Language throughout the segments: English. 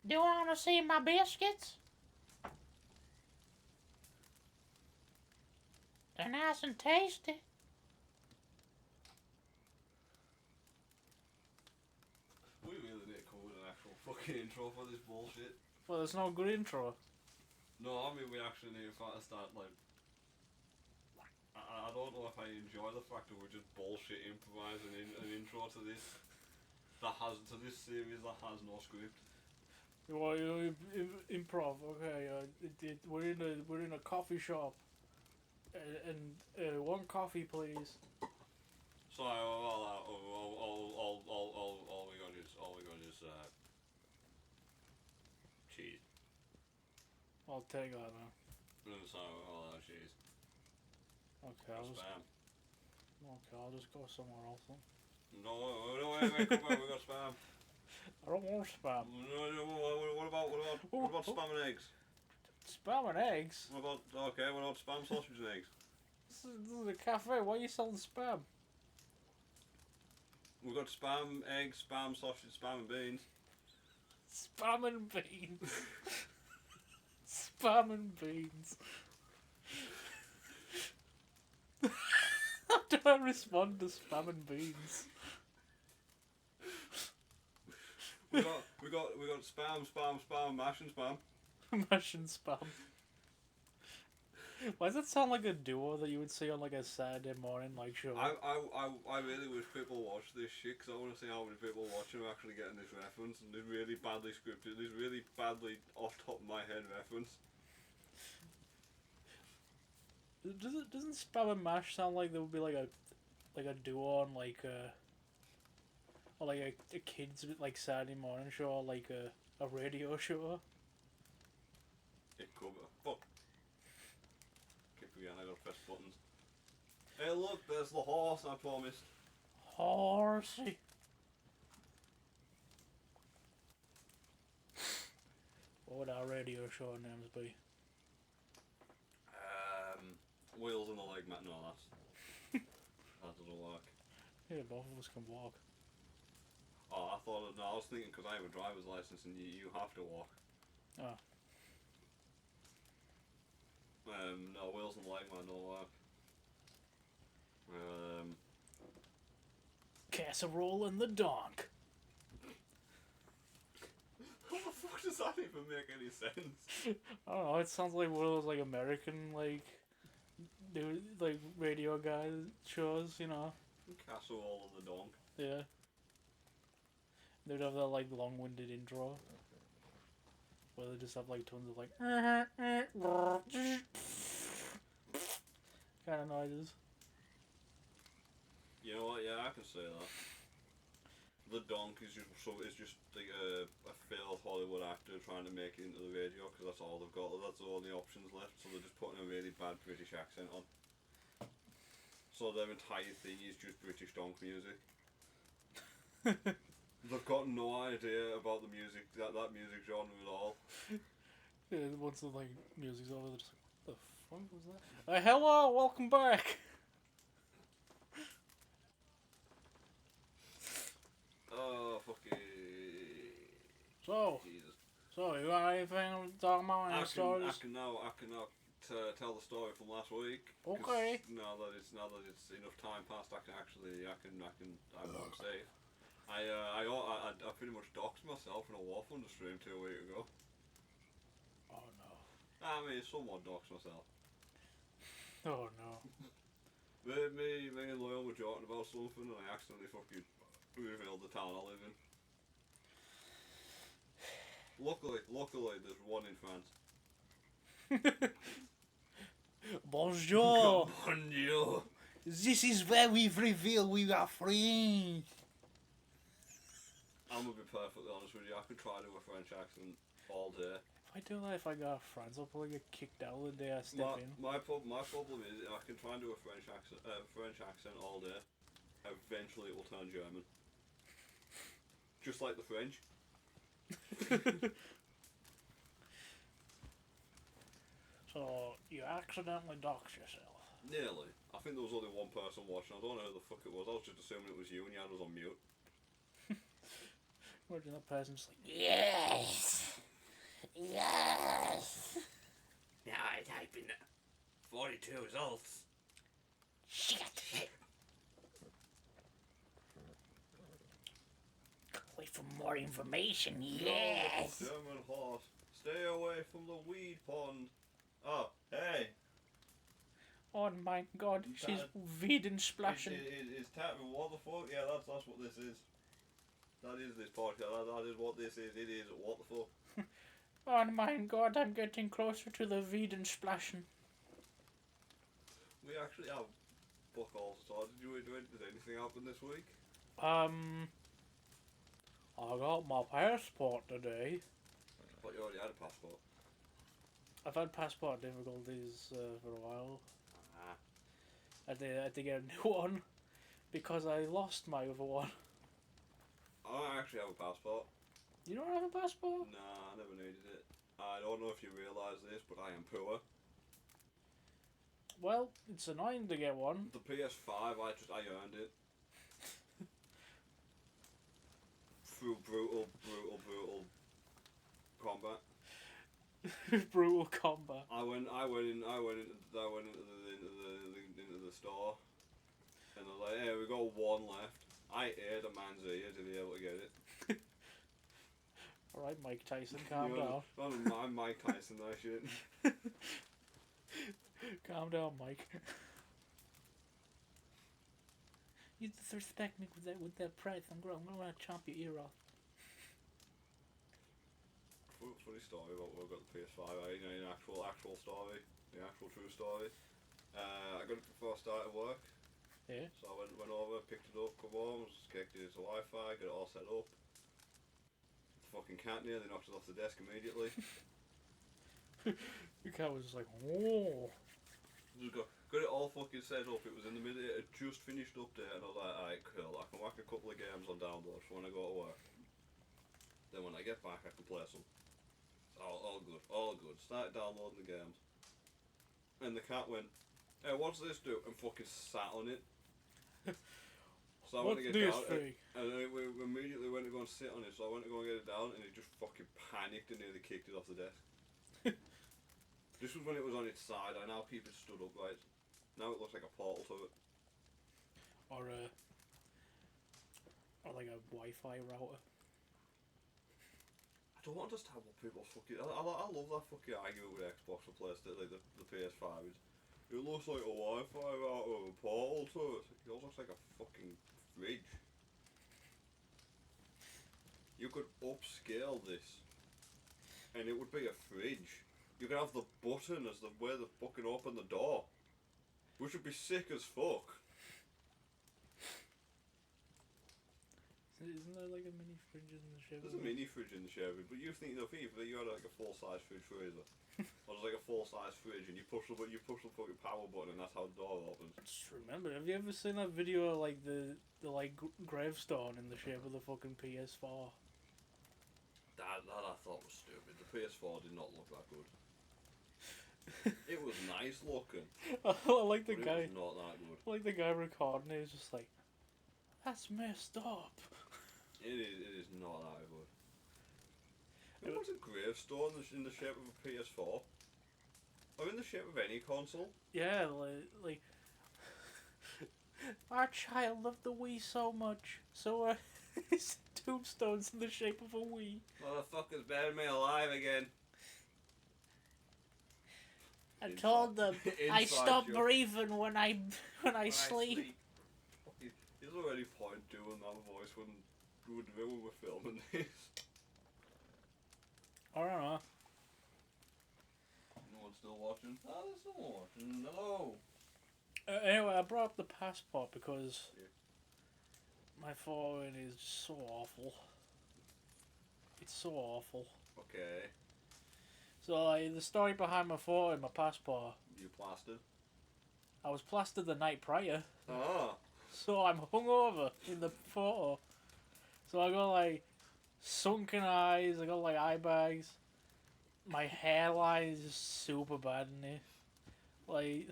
Do you want to see my biscuits? They're nice and tasty. We really need to come with an actual fucking intro for this bullshit. Well, there's no good intro. No, I mean we actually need to start like. I don't know if I enjoy the fact that we're just bullshit improvising an intro to this series that has no script. Well, improv. Okay, we're in a coffee shop, and one coffee, please. So all we got is cheese. I'll take that now. So all that cheese. Okay, I'll just go somewhere else then. No, wait, come on, we got spam. I don't want spam. No, what about spam and eggs? Spam and eggs? What about spam, sausage and eggs? This is a cafe. Why are you selling spam? We've got spam, eggs, spam, sausage, spam and beans. Spam and beans. Spam and beans. How do I respond to spam and beans? We got spam, mash and spam. Mash and spam. Why does that sound like a duo that you would see on like a Saturday morning like show? I really wish people watch this shit because I want to see how many people watching are actually getting this reference, and this really badly scripted, this really badly off top of my head reference. Doesn't spam and mash sound like there would be like a duo on like or like a kids like Saturday morning show or like a radio show? It could be. Fuck. Keep forgetting I gotta press buttons. Hey look, there's the horse I promised. Horsey. What would our radio show names be? Wheels on the leg, Matt. No, that doesn't work. Yeah, both of us can walk. Oh, I was thinking because I have a driver's license and you have to walk. Oh. No, wheels on the leg, man, don't work. Casserole and the donk. What the fuck does that even make any sense? I don't know, it sounds like one of those like American like radio guys shows, you know. Casserole and the donk. Yeah. They'd have that like long-winded intro where they just have like tons of like kind of noises. You know what? Yeah, I can say that. The donk is just like a failed Hollywood actor trying to make it into the radio because that's all they've got. That's all the options left. So they're just putting a really bad British accent on. So their entire thing is just British donk music. They've got no idea about the music, that music genre at all. Yeah, once the like music's over, they're just like, the fuck was that? Hello, welcome back. Oh, fucking. So, Jesus. So you got anything to talk about? Any stories? I can now tell the story from last week. Okay. Now that it's enough time passed, I'm safe. I pretty much doxed myself in a War Thunder stream 2 weeks ago. Oh no. I mean, somewhat doxed myself. Oh no. Me and Loyal were joking about something, and I accidentally fucking revealed the town I live in. Luckily, there's one in France. Bonjour. Bonjour. This is where we've revealed we are free. I'm gonna be perfectly honest with you. I could try to do a French accent all day. If I do that, if I got friends, I'll probably get kicked out the day I step in. My problem is I can try and do a French accent all day. Eventually, it will turn German. Just like the French. So you accidentally doxed yourself. Nearly. I think there was only one person watching. I don't know who the fuck it was. I was just assuming it was you and you had us on mute. Imagine that person just like, yes! Yes. Now I type in 42 results. Shit. Wait for more information. Yes. German horse. Stay away from the weed pond. Oh, hey. Oh my god, she's vegan splashing. It's tapping. What the fuck? Yeah, that's what this is. That is this podcast. That is what this is. It is what the fuck. Oh my god, I'm getting closer to the vegan splashing. We actually have fuck all sorts. Did anything happen this week? I got my passport today. I thought you already had a passport. I've had passport difficulties for a while. I had to get a new one because I lost my other one. I don't actually have a passport. You don't have a passport? Nah, I never needed it. I don't know if you realise this, but I am poor. Well, it's annoying to get one. The PS5, I earned it. Through brutal combat. Brutal combat. I went into the store, and they're like, "Hey, we got one left." I ate a man's ear to be able to get it. Alright, Mike Tyson, calm down. I'm Mike Tyson, that shit. Calm down, Mike. Use the thirst technique with that price. I'm gonna chomp your ear off. Funny story about when I got the PS5. You know, an actual story, the actual true story. I got it before I started work. Yeah. So I went over, picked it up, come home, connected it to Wi-Fi, got it all set up. The fucking cat nearly knocked it off the desk immediately. The cat was just like, whoa. Just got it all fucking set up. It was in the middle. It had just finished update, and I was like, alright, cool. I can whack a couple of games on download for when I go to work. Then when I get back, I can play some. All good. Started downloading the games, and the cat went, "Hey, what's this do?" And fucking sat on it. So I went to get down, and then we immediately went to go and sit on it. So I went to go and get it down, and it just fucking panicked and nearly kicked it off the desk. This was when it was on its side. I now keep it stood upright. Now it looks like a portal to it. Or like a Wi-Fi router. I don't understand what people fucking. I love that fucking argument with Xbox and PlayStation, like the PS5. It looks like a Wi-Fi router with a portal to it. It looks like a fucking fridge. You could upscale this, and it would be a fridge. You could have the button as the way to fucking open the door, which would be sick as fuck. Isn't there like a mini fridge in the Chevy? There's a mini fridge in the Chevy, but you think you had like a full-size fridge freezer, or there's like a full-size fridge, and you push the fucking power button, and that's how the door opens. I just remember. Have you ever seen that video of like the like gravestone in the shape of the fucking PS4? That I thought was stupid. The PS4 did not look that good. It was nice looking. I like the guy. It was not that good. I like the guy recording it. He's just like, that's messed up. It is not that good. It was a gravestone in the shape of a PS4, or in the shape of any console. Yeah, like our child loved the Wii so much, so his tombstone's in the shape of a Wii. Motherfuckers buried me alive again. I told them I stop breathing when I sleep. He's already point doing that voice when we're filming this. I don't know. No one's still watching? Oh, there's someone watching. Hello. Anyway, I brought up the passport because my following is so awful. It's so awful. Okay. So, the story behind my photo in my passport. You plastered? I was plastered the night prior. Ah. So I'm hungover in the photo. So I got like sunken eyes, I got like eye bags. My hairline is just super bad in it. Like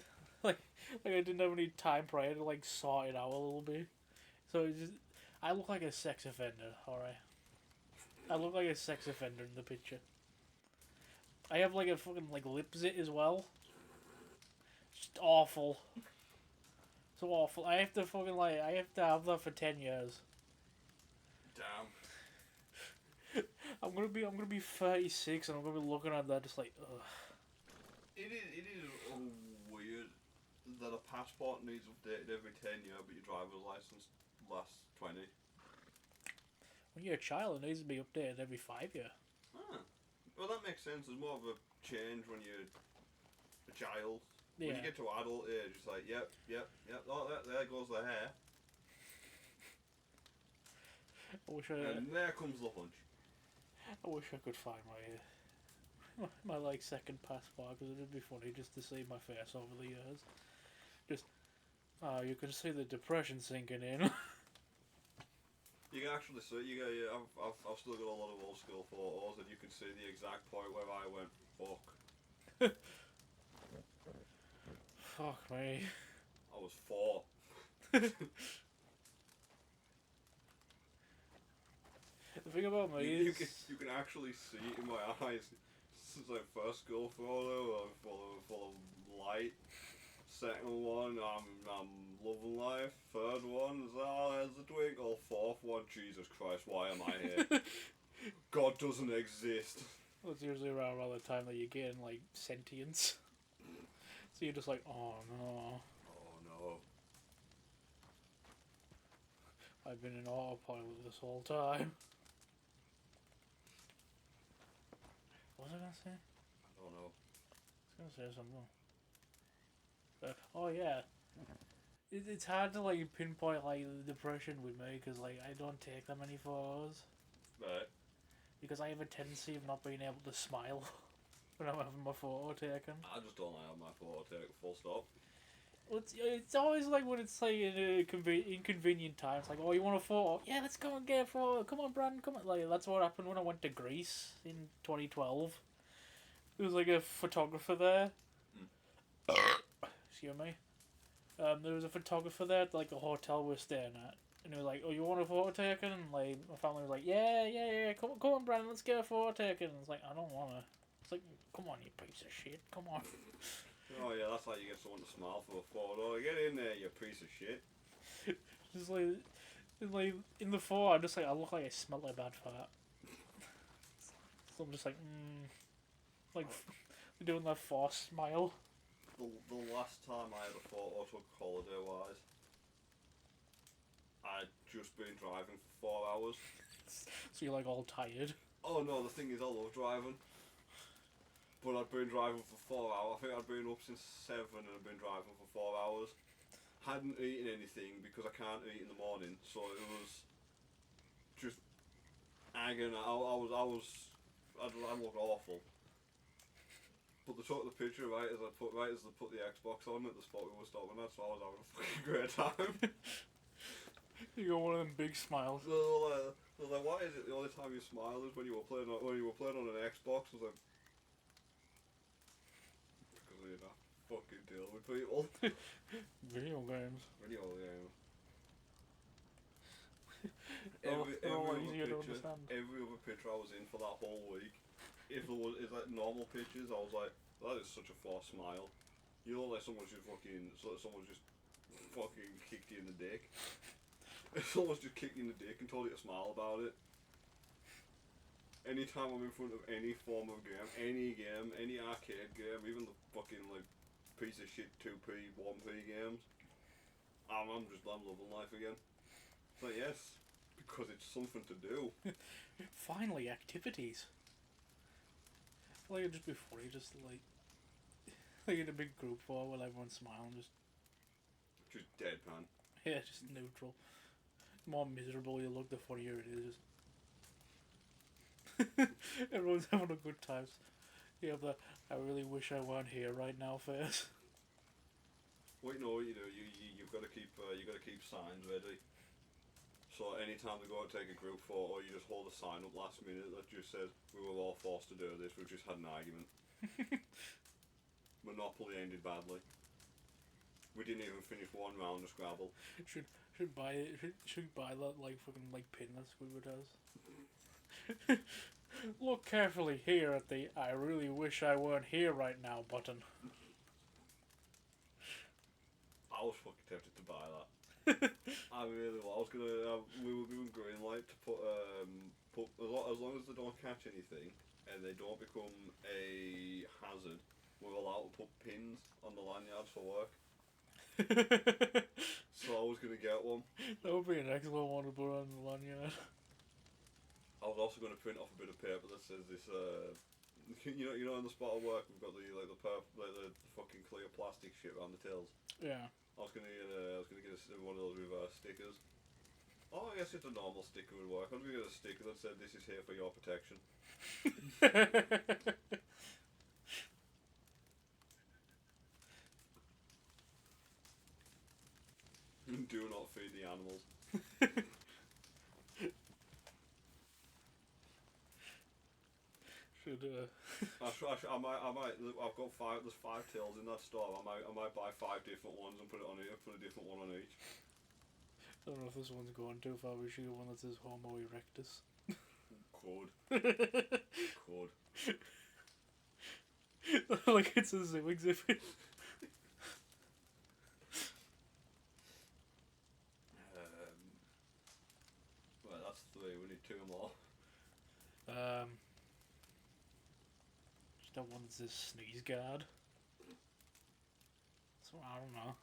I didn't have any time prior to like sort it out a little bit. So it just, I look like a sex offender, alright. I look like a sex offender in the picture. I have like a fucking like lip zit as well. It's just awful. So awful. I have to fucking like I have to have that for 10 years. Damn. I'm gonna be 36 and I'm gonna be looking at that just like ugh. It is weird that a passport needs updated every 10 years, but your driver's license lasts 20. When you're a child, it needs to be updated every 5 years. Ah. Well, that makes sense. There's more of a change when you're a child. Yeah. When you get to adult age, it's like, yep. Oh, there goes the hair. I wish And there comes the hunch. I wish I could find my like second passport because it'd be funny just to see my face over the years. Just you can see the depression sinking in. You can actually see. I've still got a lot of old school photos, and you can see the exact point where I went fuck. Fuck me. I was 4. The thing about me You is you can actually see it in my eyes. Since like first school photo, I'm full of light. Second one, I'm loving life. Third one, there's a twinkle. Fourth one, Jesus Christ, why am I here? God doesn't exist. that's usually around the time that you're getting like sentience. So you're just like, oh no, Oh no. I've been in autopilot this whole time. What was I gonna say? I don't know. I was gonna say something. Oh yeah, it's hard to like pinpoint like the depression with me because like I don't take that many photos Right. because I have a tendency of not being able to smile when I'm having my photo taken. I just don't like my photo taken, full stop. Well, it's always like when it's like in a inconvenient time. It's like, oh, you want a photo? Yeah, let's go and get a photo. Come on, Brandon. Come on. Like that's what happened when I went to Greece in 2012. There was like a photographer there. Excuse me. There was a photographer there at like the hotel we're staying at, and he was like, "Oh, you want a photo taken?" And like my family was like, "Yeah. Come on, Brandon, let's get a photo taken." And it's like, I don't wanna. It's like, come on, you piece of shit. Come on. Oh yeah, that's how you get someone to smile for a photo. Get in there, you piece of shit. Just like in the photo, I just like I look like I smell like bad fat. So I'm just like, like doing that forced smile. The last time I had a photo took holiday wise, I'd just been driving for 4 hours. So you're like all tired. Oh no, the thing is I love driving. But I'd been driving for 4 hours. I think I'd been up since 7 and I'd been driving for 4 hours. Hadn't eaten anything because I can't eat in the morning, so it was just agony. I looked awful. But they took the picture right as they put the Xbox on at the spot we were stopping at, so I was having a fucking great time. You got one of them big smiles. They were like, why is it the only time you smile is when you were playing on an Xbox? I was like, because you know, fucking deal with people. Video games. Video games. Every other picture I was in for that whole week, if there was like normal pictures, I was like, that is such a forced smile. You know, like someone's just fucking kicked you in the dick. Someone's just kicked you in the dick and told you to smile about it. Anytime I'm in front of any form of game, any arcade game, even the fucking like piece of shit 2p, 1p games, I'm loving life again. So yes, because it's something to do. Finally, activities. I feel like it'd just be funny, just like in a big group photo while everyone's smiling, Just deadpan. yeah, just neutral. The more miserable you look, the funnier it is. Everyone's having a good time. You have the I really wish I weren't here right now face. Well, you know what you do. You've got to keep signs ready. So anytime they go and take a group photo, you just hold a sign up last minute that just says, "We were all forced to do this. We've just had an argument." Monopoly ended badly. We didn't even finish one round of Scrabble. Should buy that like fucking like pin that Squidward has. Look carefully here at the "I really wish I weren't here right now" button. I was fucking tempted to buy that. I really was. I was gonna. We were doing green light to put as long as they don't catch anything and they don't become a hazard. We're allowed to put pins on the lanyards for work. So I was gonna get one. That would be an excellent one to put on the lanyard. I was also gonna print off a bit of paper that says this. You know, in the spot of work we've got the the fucking clear plastic shit around the tills. Yeah. I was gonna get one of those reverse stickers. Oh, I guess it's a normal sticker would work. I was gonna get a sticker that said "This is here for your protection." Do not feed the animals. Should I might. I've got five. There's 5 tills in that store. I might buy 5 different ones and put it on it. Put a different one on each. I don't know if this one's going too far. We should get one that says Homo erectus. Could. Like it's a zoo exhibit. Well, that's 3. We need 2 more. Just that one that says sneeze guard. So I don't know.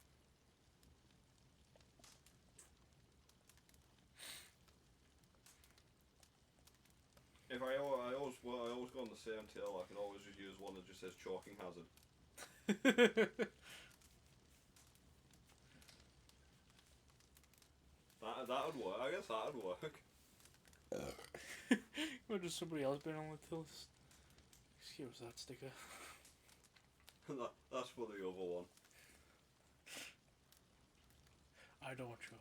If I always go on the same tail, I can always just use one that just says choking hazard. That would work. I guess that would work. Or just somebody else been on the tills. Excuse that sticker. That's for the other one. I don't choke.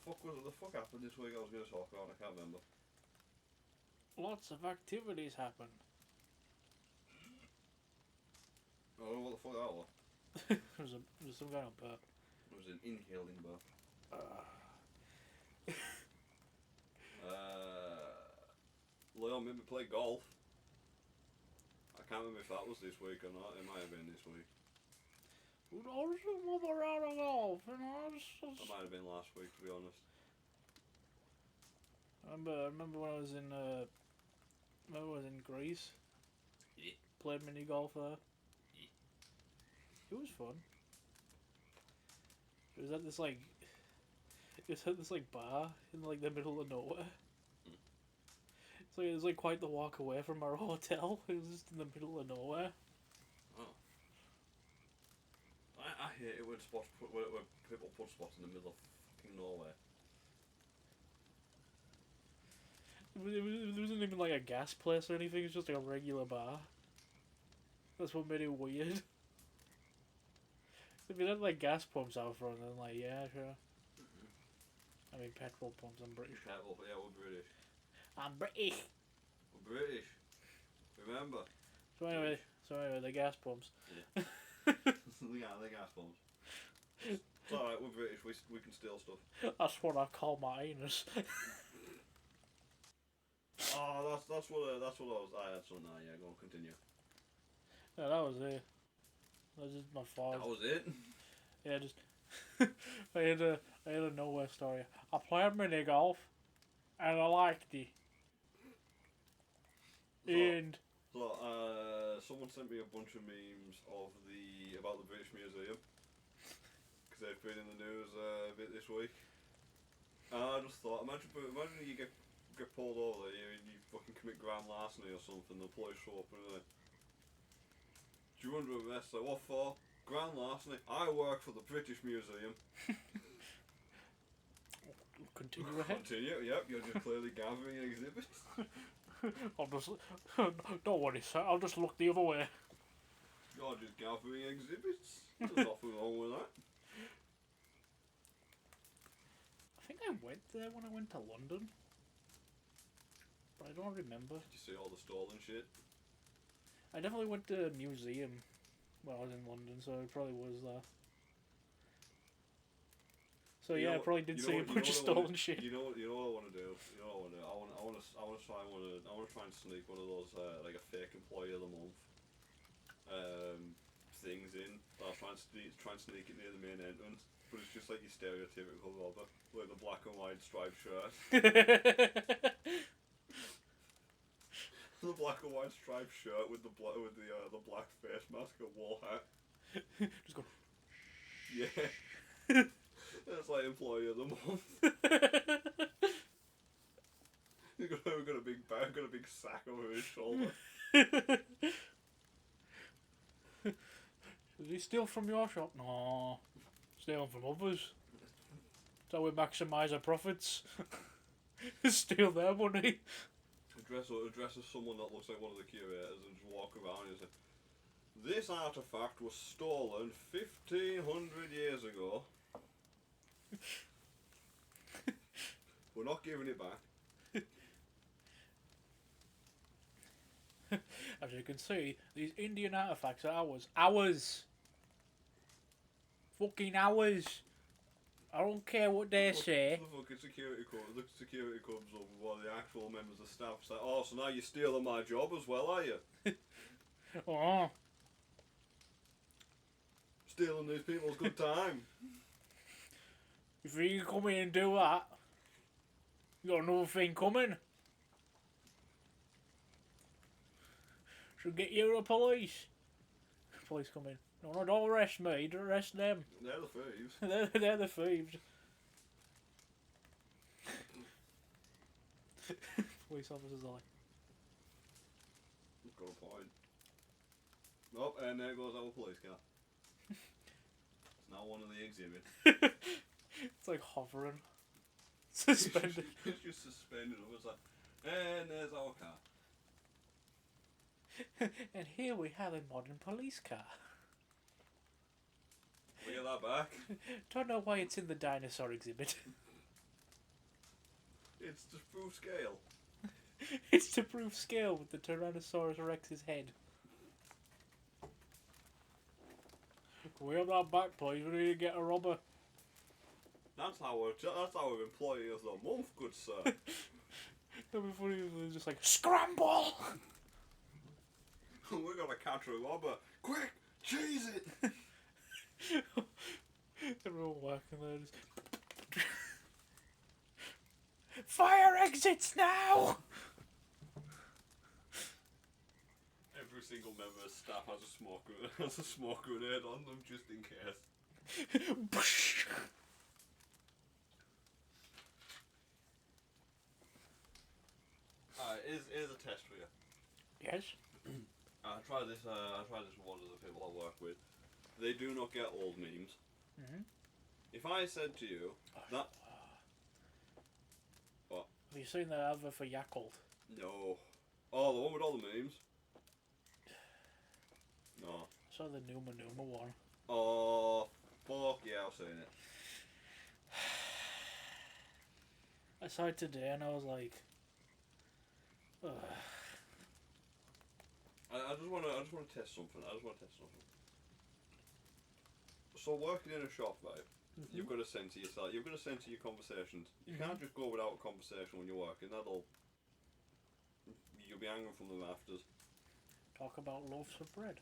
The fuck happened this week I was going to talk about? I can't remember. Lots of activities happened. I don't know what the fuck that was. There's some guy on burp. It was an inhaling burp. Leon made me play golf. I can't remember if that was this week or not. It might have been this week. We'd always move around and golf, you know. That might have been last week, to be honest. I remember when I was in Greece. Yeah. Played mini golf there. Yeah. It was fun. It was at this bar in like the middle of nowhere. So it was like quite the walk away from our hotel. It was just in the middle of nowhere. Oh. I hate it when people put spots in the middle of fucking nowhere. It wasn't even like a gas place or anything. It was just like a regular bar. That's what made it weird. If it had like gas pumps out front, then like yeah, sure. I mean petrol pumps. I'm British. Petrol, yeah, we're British. I'm British. We're British. Remember. So anyway, the gas pumps. Yeah. the gas pumps. It's alright, we're British. We can steal stuff. That's what I call my anus. Oh, that's what I was. I had some now. Yeah, go on, continue. Yeah, that was it. That was just my fault. That was it. Yeah, just I had a nowhere story. I played mini golf, and I liked it. Someone sent me a bunch of memes about the British Museum because they've been in the news a bit this week. And I just thought, imagine you get pulled over there, you fucking commit grand larceny or something. The police show up and they're like, "Do you under arrest?" Like, what for? Grand larceny. I work for the British Museum. Continue ahead. Continue. Yep, you're just clearly gathering exhibits. I'll just don't worry, sir. I'll just look the other way. You're just gathering exhibits. There's nothing wrong with that. I think I went there when I went to London, but I don't remember. Did you see all the stolen shit? I definitely went to a museum when I was in London, so it probably was there. So yeah, I probably did see a bunch of stolen shit. You know what I want to do? You know what I want to do? I want to try and sneak one of those like a fake employee of the month things in. I'll try and sneak it near the main entrance, but it's just like your stereotypical robber, like the black and white striped shirt. The black and white striped shirt with the black face mask and wool hat. Just go. Yeah. It's like employee of the month. He's got a big bag, got a big sack over his shoulder. Does he steal from your shop? No, stealing from others. That's how we maximise our profits. Steal their money. Dress as someone that looks like one of the curators and just walk around and say, "This artifact was stolen 1,500 years ago. We're not giving it back." As you can see, these Indian artifacts are ours. Ours! Fucking ours! I don't care what they say. The fucking security comes over while the actual members of staff say, "Oh, so now you're stealing my job as well, are you? Oh. Stealing these people's good time." If you come in and do that, you got another thing coming. Should get you to the police. Police come in. No, don't arrest me. Don't arrest them. They're the thieves. They're the thieves. Police officers are like, Got a point. Oh, and there goes our police car. It's now one of the exhibits. it's like hovering. Suspended. It's just suspended. It's like, and there's our car. And here we have a modern police car. We get that back. Don't know why it's in the dinosaur exhibit. It's to prove scale. It's to prove scale with the Tyrannosaurus Rex's head. We have that back, please. We need to get a robber. That's our employee of the month, good sir. That'd be funny if they just like, scramble! We're gonna catch a robber. Quick, cheese it! Everyone working there just... Fire exits now! Every single member of staff has a smoke grenade on them just in case. Here's a test for you. Yes? I tried this with one of the people I work with. They do not get old memes. Mm-hmm. If I said to you that... What? Have you seen the advert for Yakult? No. Oh, the one with all the memes? No. I saw the Numa one. Oh, fuck yeah, I've seen it. I saw it today and I was like... Ugh. I just want to test something. So working in a shop, right? Mm-hmm. You've got to censor yourself. You've got to censor your conversations. You can't just go without a conversation when you're working. You'll be hanging from the rafters. Talk about loaves of bread.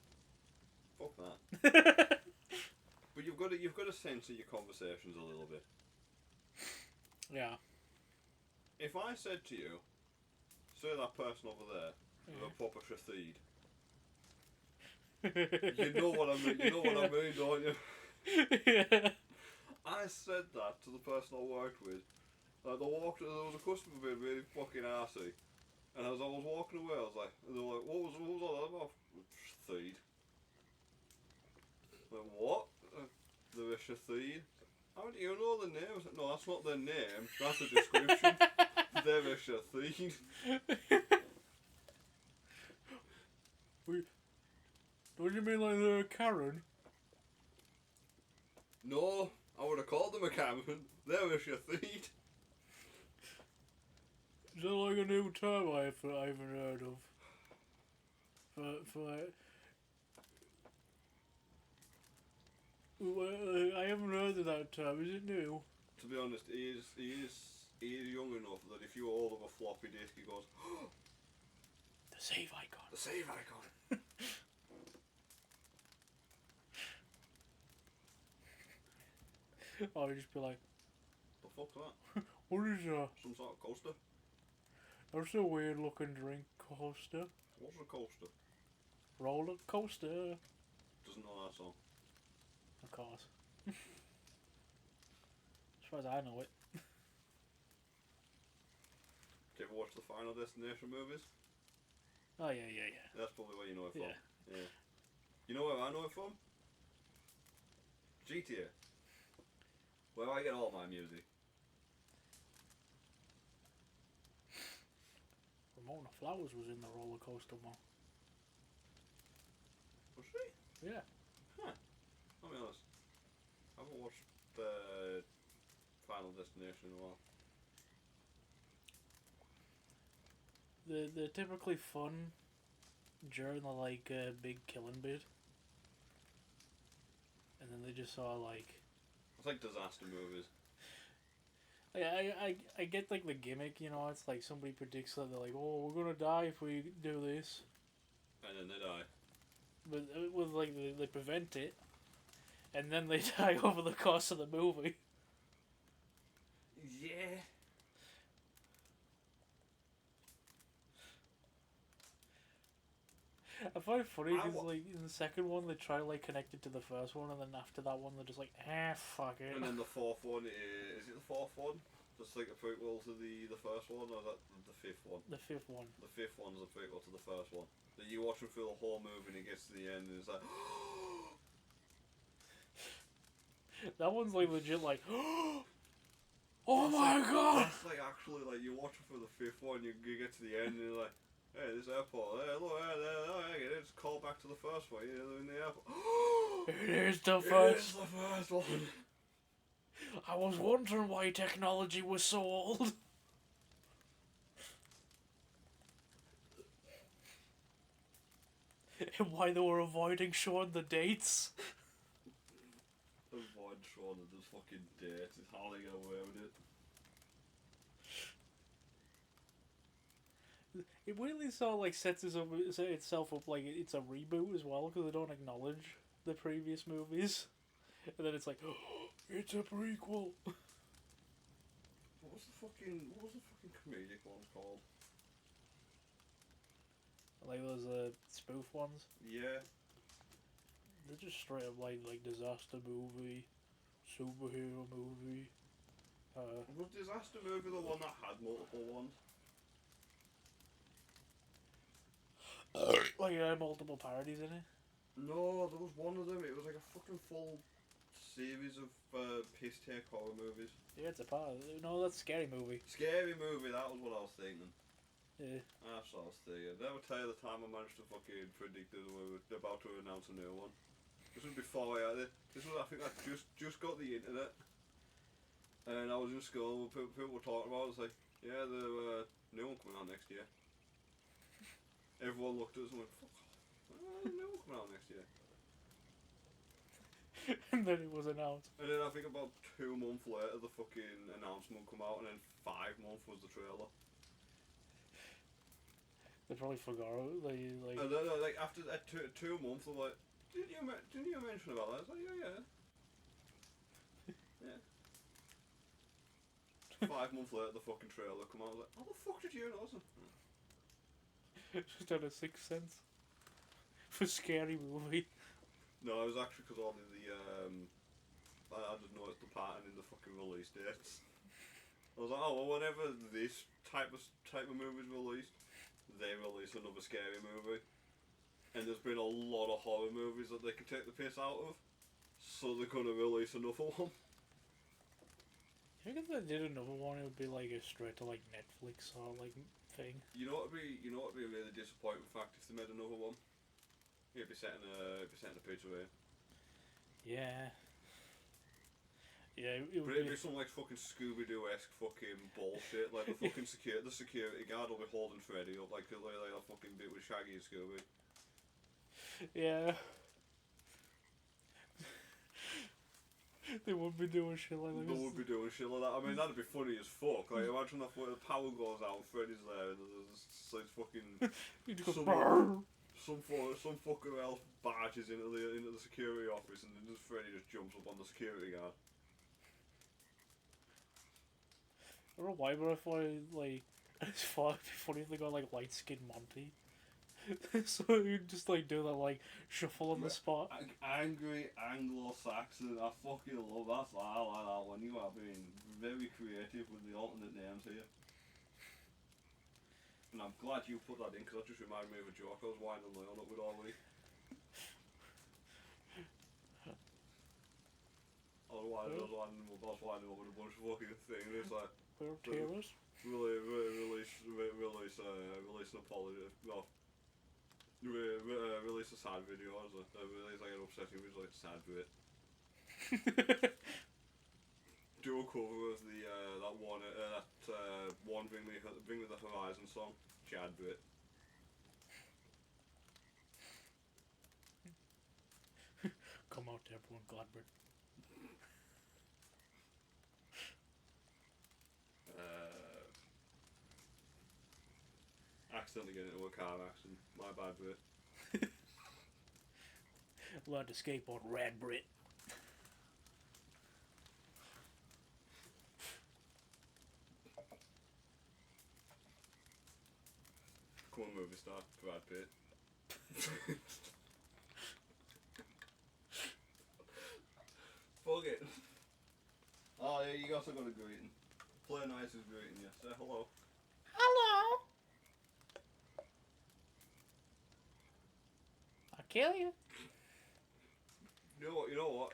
Fuck that. But you've got to censor your conversations a little bit. Yeah. If I said to you, say that person over there, with a proper shithead. You know what I mean, don't you? Yeah. I said that to the person I worked with. There was a customer being really fucking arsey. And as I was walking away, I was like, and they were like, what was all that about? Shithead. Like, what? They're a shithead. How do you know the name? I was like, no, that's not their name, that's a description. They're a shithead. Don't you mean like they're a Karen? No, I would have called them a Karen. They're a shithead. Is that like a new term I haven't heard of? I haven't heard of that term. Is it new? To be honest, he is young enough that if you hold up a floppy disk, he goes, The save icon. the save icon. Or you just be like, The fuck's that? what is that? Some sort of coaster? That's a weird looking drink coaster. What's a coaster? Roller coaster. Doesn't know that song. Of course. As far as I know it. Do you ever watch the Final Destination movies? Oh yeah. That's probably where you know it from. Yeah. Yeah. You know where I know it from? GTA. Where I get all my music. Ramona Flowers was in the roller coaster one. Was she? Yeah. Huh. I'll be honest. I haven't watched Final Destination in a while. They're typically fun during the like big killing bit, and then they just sort of like. It's like disaster movies. I get like the gimmick, you know. It's like somebody predicts that they're like, oh, we're gonna die if we do this, And then they die. but with like they prevent it, and then they die over the course of the movie. Yeah. I find it funny because like in the second one they try to like connect it to the first one, and then after that one they're just like, fuck it. And then the fourth one is it the fourth one? Just like a prequel to the first one, or is that the fifth one? The fifth one. The fifth one's a prequel to the first one. That you watch him through the whole movie and it gets to the end and it's like That one's like legit like, oh my god! That's like actually like you watch it for the fifth one, you get to the end and you're like, hey, this airport, hey, look, it's call back to the first one, you know, in the airport. It is the It first. is the first one. I was wondering why technology was so old. And why they were avoiding showing the dates. Avoid showing that there's fucking dates, it's how they get away with it. It weirdly sort of like sets itself up like it's a reboot as well, because they don't acknowledge the previous movies. And then it's like, it's a prequel. What was the fucking comedic one called? Like those spoof ones. Yeah. They're just straight up like disaster movie, superhero movie. Was Disaster Movie the one that had multiple ones? Like multiple parodies in it. No, there was one of them. It was like a fucking full series of piss take horror movies. Yeah, it's a part. No, that's Scary Movie. Scary Movie. That was what I was thinking. Yeah. That's what I was thinking. Did I ever tell you the time I managed to fucking predict that we were about to announce a new one? This was before I had it. This was, I think I just got the internet. And I was in school and people were talking about it. I was like, yeah, the new one coming out next year. Everyone looked at us and went, fuck off. The new one coming out next year. And then it was announced. And then I think about 2 months later the fucking announcement come out, and then 5 months was the trailer. They probably forgot. Like. And then like after that 2 months, I'm like, didn't you mention about that? I was like, yeah. 5 months later, the fucking trailer come out. I was like, how the fuck did you know? Just had a Sixth Sense for Scary Movie. No, it was actually because all the I just noticed the pattern in the fucking release dates. I was like, oh well, whenever this type of movie's released, they release another scary movie. And there's been a lot of horror movies that they can take the piss out of, so they're gonna release another one. I think if they did another one, it would be like a straight to like Netflix or like thing. You know what'd be a really disappointing fact if they made another one? It'd be set in a pizzeria. Yeah. Yeah, it would But it'd be some like fucking Scooby-Doo-esque fucking bullshit. Like the fucking the security guard will be holding Freddy up like a fucking bit with Shaggy and Scooby. Yeah. They would be doing shit like They this. would be doing shit like that. I mean, that'd be funny as fuck. Like, imagine that the power goes out and Freddy's there and there's like fucking You just go, some "Brrr." some fucker else barges into the security office and then just Freddy just jumps up on the security guard. I don't know why, but I thought like it'd be funny if they got like light skinned Monty. So you just like do that like shuffle on the spot. Angry Anglo-Saxon. I fucking love that. I like that one. You are being very creative with the alternate names here. And I'm glad you put that in because that just reminded me of a joke I was winding Leon up with all week. I was winding him up with a bunch of fucking things. It's like, We're tears. release an apology. No. Release a sad video as release like an upsetting video, like sad bit. Do a cover of the that one Bring Me the Horizon song, Chad bit. Come out there, everyone, Gladbert. Accidentally get into a car accident. My bad bit. Learned to skateboard, Rad Brit. Come on, movie star, Brad Pitt. Fuck it. Oh yeah, you also got a greeting. Play nice is greeting you. Say hello. Hello. I'll kill you. You know what?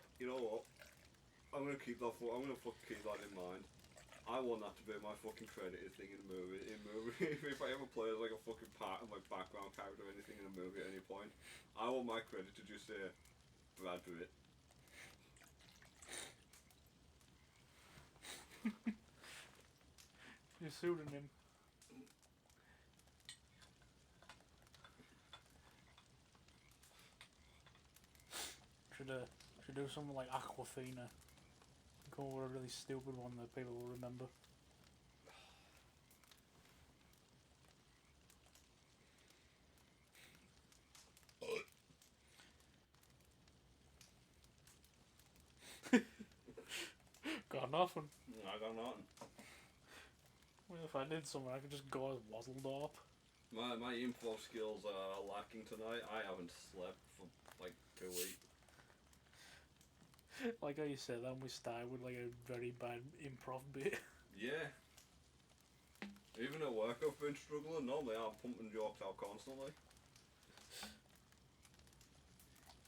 I'm gonna keep that. I'm gonna fucking keep that in mind. I want that to be my fucking credited thing in a movie. If I ever play as like a fucking part of my background character or anything in a movie at any point, I want my credit to just say Brad Pitt. You're suiting him. Should do something like Aquafina. Go with a really stupid one that people will remember. Got nothing. I got nothing. Well, if I did something, I could just go as Wazzledorp. My improv skills are lacking tonight. I haven't slept for like 2 weeks. Like how you said that, we started with like a very bad improv bit. Yeah. Even at work I've been struggling. Normally I'm pumping jokes out constantly.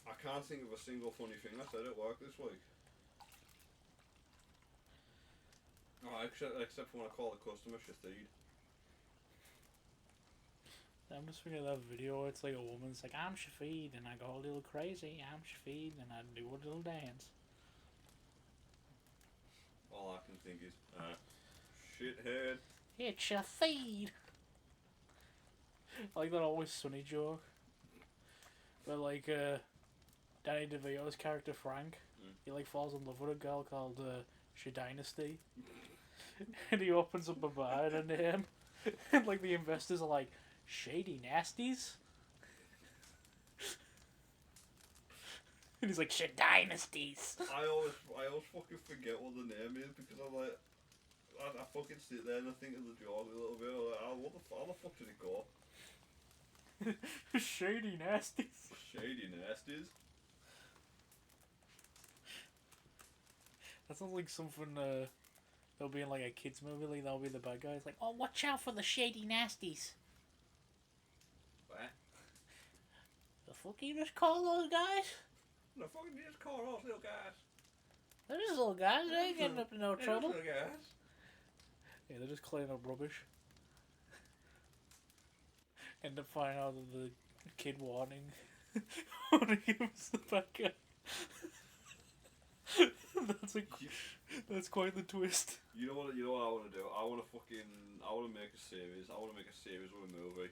I can't think of a single funny thing I said at work this week. Oh, except for when I call the customer shithead. I'm just thinking of that video. It's like a woman's like, I'm Shafid, and I go a little crazy. I'm Shafid, and I do a little dance. All I can think is, shithead. It's Shafid. I like that Always Sunny joke. Where like Danny DeVito's character Frank, he like falls in love with a girl called She Dynasty, and he opens up a bar in her name, and like the investors are like, Shady Nasties? And he's like, Shit Dynasties! I always fucking forget what the name is because I'm like, I fucking sit there and I think of the joke a little bit. I'm like, how the fuck did it go? Shady Nasties. Shady Nasties. That sounds like something that'll be in like a kids movie. Like that'll be the bad guys. Like, oh, watch out for the Shady Nasties. What? The fuck you just call those guys? The fucking just call those little guys. They're just little guys. They ain't getting up in no trouble. Little guys. Yeah, they're just cleaning up rubbish. End up finding out that the kid warning he was the bad guy. That's quite the twist. You know what I want to do? I want to make a series. I want to make a series of a movie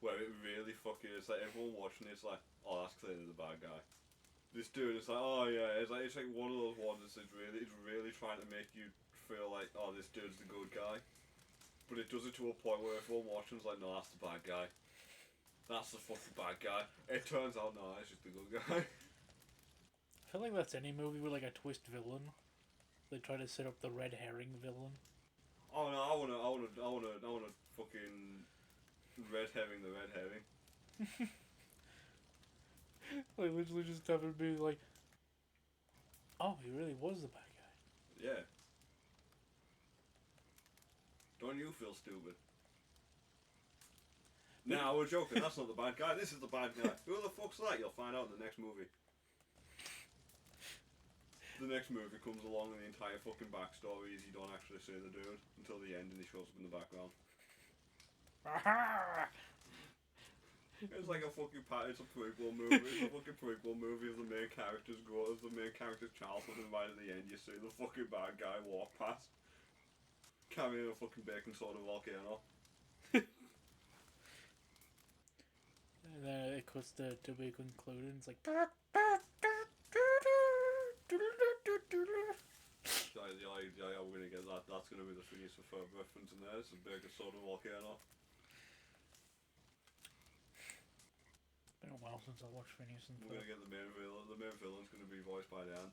where it really fucking is like everyone watching it's like, oh, that's clearly the bad guy. this dude is like, oh yeah, it's like one of those ones that's really trying to make you feel like, oh, this dude's the good guy, but it does it to a point where everyone watching's like, no, that's the bad guy. That's the fucking bad guy. It turns out, no, it's just the good guy. I feel like that's any movie with like a twist villain. They try to set up the red herring villain. Oh no, I wanna fucking red herring the red herring. Like literally just have it be like, oh, he really was the bad guy. Yeah. Don't you feel stupid? Nah, we're joking. That's not the bad guy. This is the bad guy. Who the fuck's that? You'll find out in the next movie. The next movie comes along and the entire fucking backstory is you don't actually see the dude until the end and he shows up in the background. It's like a fucking it's a prequel movie. It's a fucking prequel movie of the main character's growth, of the main character's childhood, and right at the end you see the fucking bad guy walk past carrying a fucking baking soda volcano. And then it cuts to be concluded. It's like. Yeah, we're gonna get that. That's gonna be the thing for further reference in there. It's a baking soda volcano. It's been a while since I watched Phineas and We're gonna get the main villain. The main villain's gonna be voiced by Dan.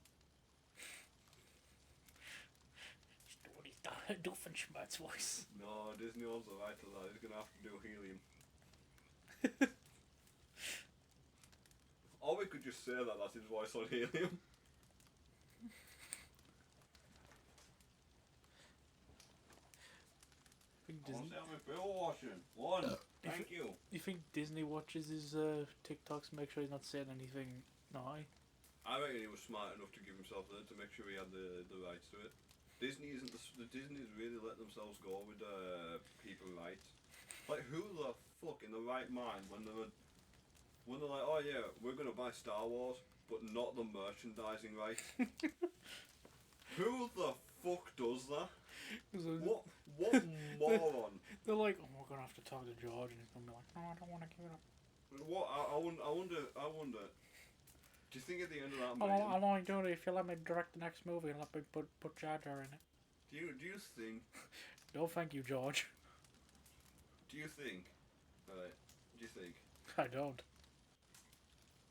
Just do what he's done. Doofenshmirtz voice. No, Disney owns the right to that. He's gonna have to do helium. Or we could just say that that's his voice on helium. I want to say I'm a bill washing. One. Thank you. You think Disney watches his TikToks to make sure he's not saying anything naughty? I reckon he was smart enough to give himself that to make sure he had the rights to it. Disney's really let themselves go with people rights. Like who the fuck in the right mind when they're like, oh yeah, we're gonna buy Star Wars, but not the merchandising rights. Who the fuck does that? What moron? They're like, oh, we're gonna have to talk to George, and he's gonna be like, no, I don't want to give it up. What? I wonder. Do you think at the end of that meeting? I'll only do it if you let me direct the next movie and let me put Jar Jar in it. Do you think? No, thank you, George. Do you think? Right. Do you think? I don't.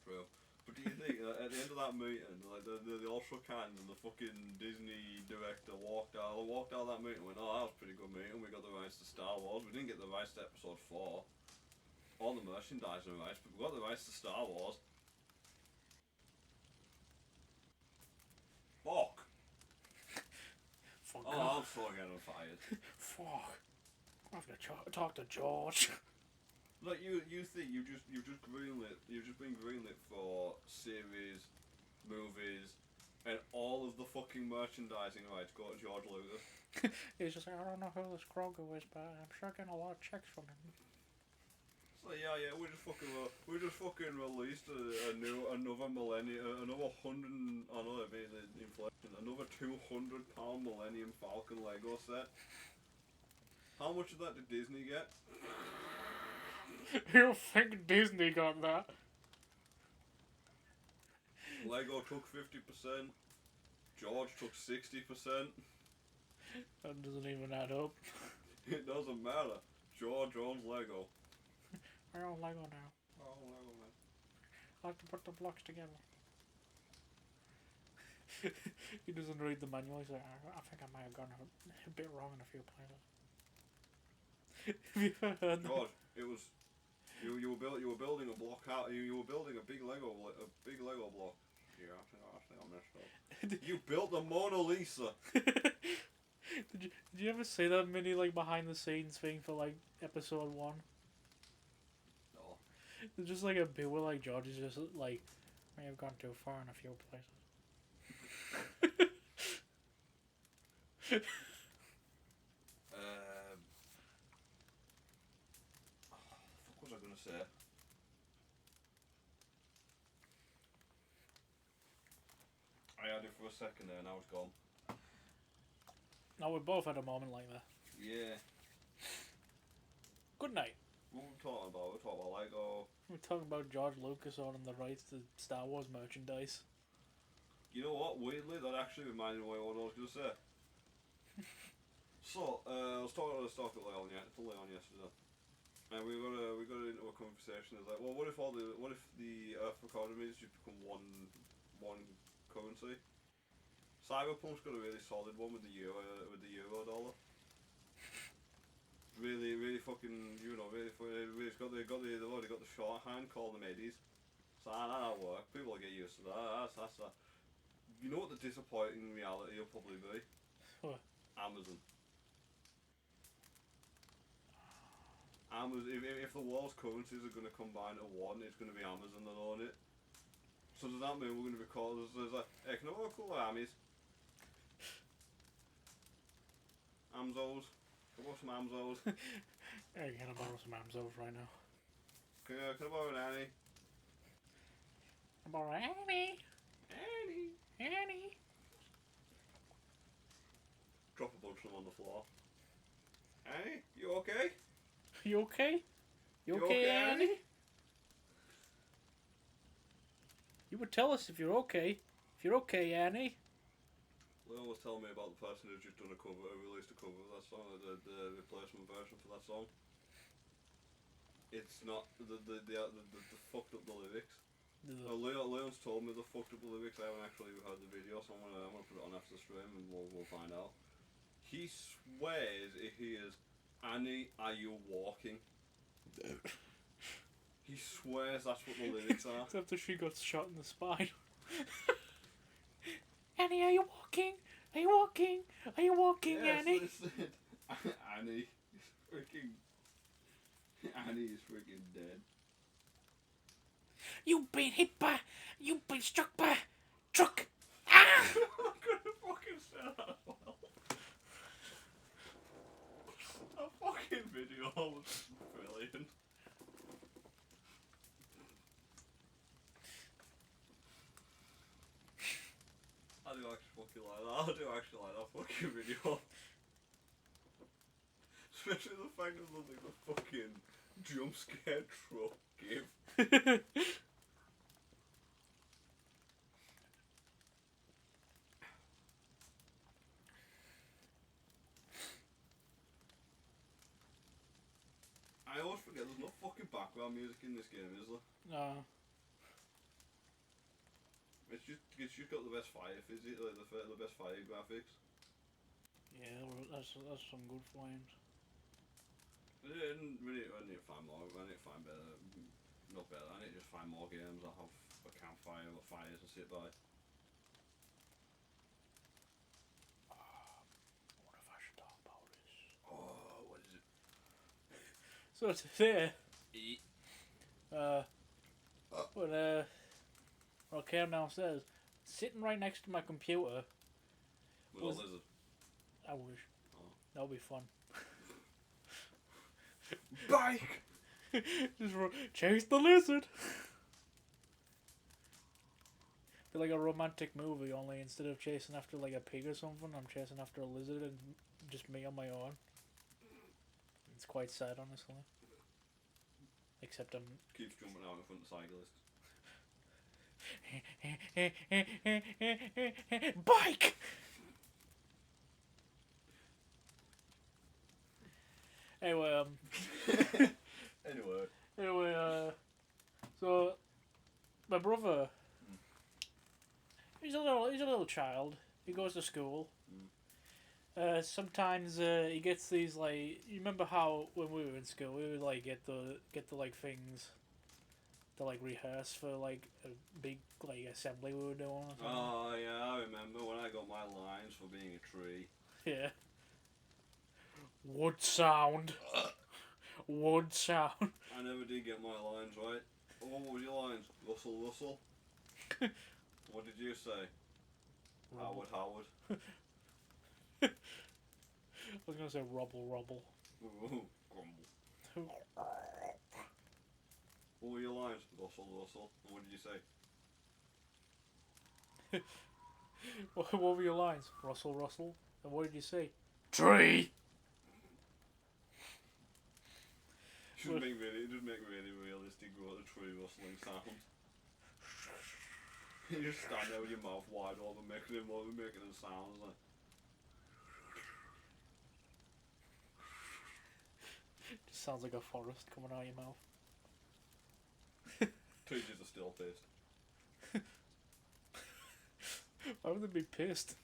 Bro. But do you think at the end of that meeting, like they all shook hands and the fucking Disney director walked out that meeting and went, oh, that was a pretty good meeting, we got the rights to Star Wars, we didn't get the rights to episode 4, all the merchandising rights, but we got the rights to Star Wars. Fuck! Fuck Oh, off. I'm so getting fired. Fuck. I have to talk to George. Like you think you've just been greenlit for series, movies, and all of the fucking merchandising rights go to George Lucas. He's just like, I don't know who this Grogu is, but I'm sure getting a lot of checks from him. It's like yeah, we just fucking released another millennium, another another £200 Millennium Falcon Lego set. How much of that did Disney get? You think Disney got that? Lego took 50%. George took 60%. That doesn't even add up. It doesn't matter. George owns Lego. I own Lego now. Oh, Lego man. I have to put the blocks together. He doesn't read the manual. He's like, I think I might have gone a bit wrong in a few places. Have you ever heard that? George, it was you were building a block out. You were building a big Lego block. Yeah, I think I messed up. You built the Mona Lisa. Did you ever see that mini like behind the scenes thing for like episode 1? No. There's just like a bit where like George is just like, may have gone too far in a few places. What was I gonna say? I had it for a second there, now it's gone. No, we both had a moment like that. Yeah. Good night. What were we talking about? We were talking about Lego. We're talking about George Lucas owning the rights to Star Wars merchandise. You know what? Weirdly, that actually reminded me of what I was going to say. So, I was talking to Leon yesterday, and we got into a conversation. It's like, well, what if the Earth economy has just become one currency? Cyberpunk's got a really solid one with the euro dollar. Really fucking, it's they've already got the shorthand called them eddies. So that'll work. People will get used to that. That's that. You know what the disappointing reality will probably be? What? Amazon. If the world's currencies are going to combine to one, it's going to be Amazon that own it. So does that mean we're going to be called as like, hey, can I borrow a couple of Amis? Amzos? Can I borrow some Amzos? Hey, can I borrow some Amzos right now? Can I borrow an Annie? Can I borrow Annie? Annie! Annie? Drop a bunch of them on the floor. Annie, you okay? You okay? You okay, Annie? You would tell us if you're okay. If you're okay, Annie. Leon was telling me about the person who's just released a cover of that song, the replacement version for that song. It's not the fucked up the lyrics. Leon's told me the fucked up the lyrics. I haven't actually heard the video, so I'm gonna put it on after the stream and we'll find out. He swears if he is, Annie, are you walking? He swears that's what the lyrics are. It's after she got shot in the spine. Annie, are you walking? Are you walking? Are you walking, Yes, Annie? listen. Annie is freaking dead. You've been struck by a truck. Ah! I couldn't fucking say that well. That fucking video was brilliant. I do actually like that fucking video. Especially the fact that the fucking jump scare truck give. I always forget there's no fucking background music in this game, is there? No. It's just got the best fire physics, like the best fire graphics. Yeah, that's some good flames. We need to find more. I need to find better. Not better. I need to just find more games that have a campfire or fires to sit by. What if I should talk about this? Oh, what is it? So today, Eat. when I came downstairs, sitting right next to my computer. With Was- a lizard. I wish. Oh. That would be fun. Bike! Just chase the lizard. Be like a romantic movie, only instead of chasing after like a pig or something, I'm chasing after a lizard and just me on my own. It's quite sad, honestly. Except I'm Keeps jumping out in front of cyclists. Bike! Anyway, Anyway. so my brother, he's a little child. He goes to school. Sometimes he gets these like, you remember how when we were in school we would like get the like things to like rehearse for like a big like assembly we were doing or something. Oh yeah, I remember when I got my lines for being a tree. Yeah. Wood sound. Wood sound. I never did get my lines right. Oh, what was your lines? Russell, Russell. What did you say? Rubble. Howard. I was gonna say rubble rubble. Grumble. What were your lines? Russell, Russell. And what did you say? What were your lines? Russell Russell. And what did you say? Tree. Just make really realistic tree rustling sounds. You just stand there with your mouth wide open, making the sounds like. Just sounds like a forest coming out of your mouth. Trees just a still taste. Why would they be pissed?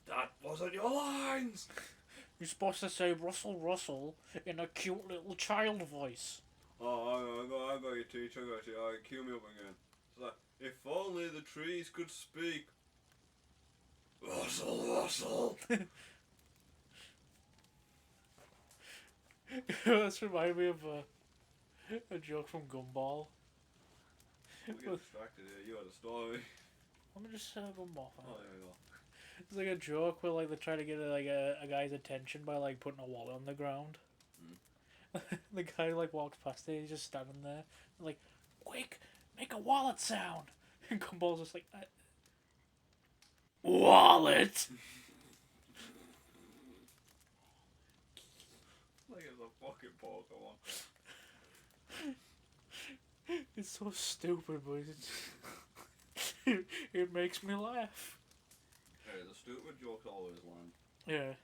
That wasn't your lines! You're supposed to say Russell Russell in a cute little child voice. Oh, I got your teacher, I got you. Alright, cue me up again. It's like, if only the trees could speak. Russell, Russell! That's reminded me of a joke from Gumball. We get distracted here, you had a story. Let me just say Gumball. Oh, there we go. It's like a joke where like they try to get a guy's attention by like putting a wallet on the ground. The guy like walks past it, he's just standing there, like, quick, make a wallet sound. And Gumball's just like, wallet. Like it's a fucking Pokemon. It's so stupid, but it makes me laugh. Hey, the stupid jokes always land. Yeah.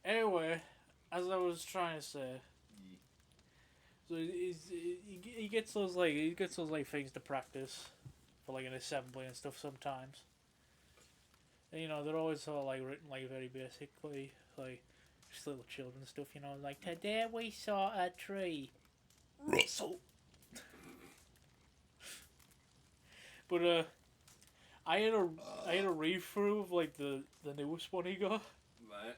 Anyway, as I was trying to say, so he gets those like things to practice for like an assembly and stuff sometimes. And, you know, they're always sort of like written like very basically, like just little children stuff. You know, like today we saw a tree. Russell. But I had a read through of like the newest one he got. Right.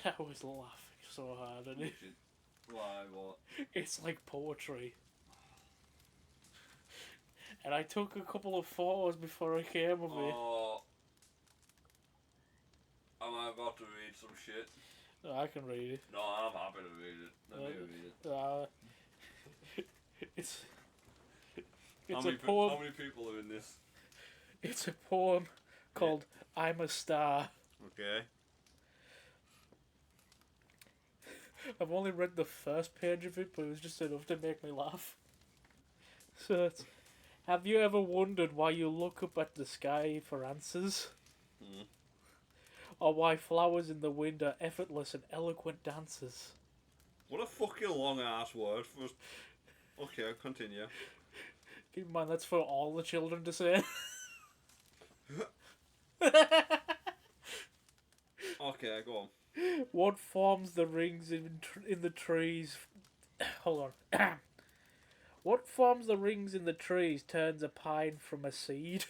I was laughing so hard at it. Why, what? It's like poetry. And I took a couple of photos before I came with it. Oh. Am I about to read some shit? No, I can read it. No, I'm happy to read it. Let me read it. It's How a many poem. How many people are in this? It's a poem called "I'm a Star." Okay. I've only read the first page of it, but it was just enough to make me laugh. So it's, have you ever wondered why you look up at the sky for answers? Or why flowers in the wind are effortless and eloquent dancers? What a fucking long ass word for us. Okay, continue. Keep in mind, that's for all the children to say. Okay, go on. What forms the rings in the trees? Hold on. What forms the rings in the trees turns a pine from a seed?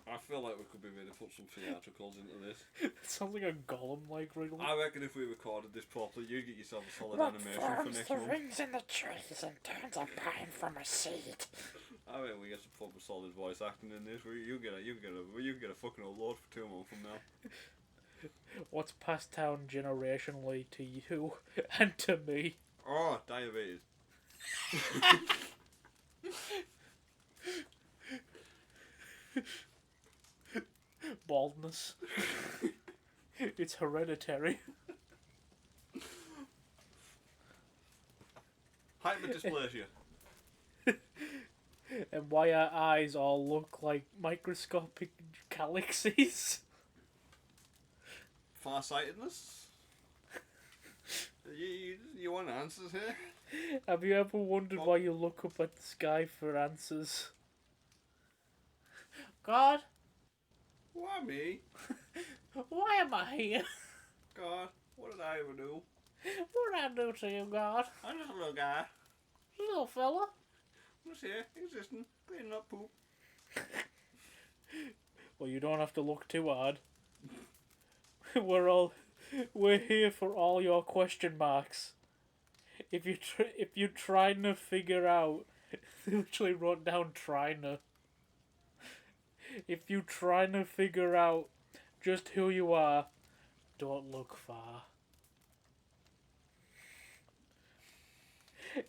I feel like we could be ready to put some theatricals into this. It sounds like a golem-like riddle. I reckon if we recorded this properly, you get yourself a solid What animation forms for next the month. rings in the trees and turns a pine from a seed? I reckon we get some proper solid voice acting in this. You get a fucking upload for 2 months from now. What's passed down generationally to you and to me? Oh, diabetes. Baldness. It's hereditary. Hyperdysplasia. And why our eyes all look like microscopic galaxies. Farsightedness. You want answers here? Have you ever wondered why you look up at the sky for answers? God? Why me? Why am I here? God, what did I ever do? What did I do to you, God? I'm just a little guy. Little fella. I'm just here, existing, cleaning up poop. Well, you don't have to look too hard. We're here for all your question marks. If you're trying to figure out, they literally wrote down trying to. If you're trying to figure out just who you are, don't look far.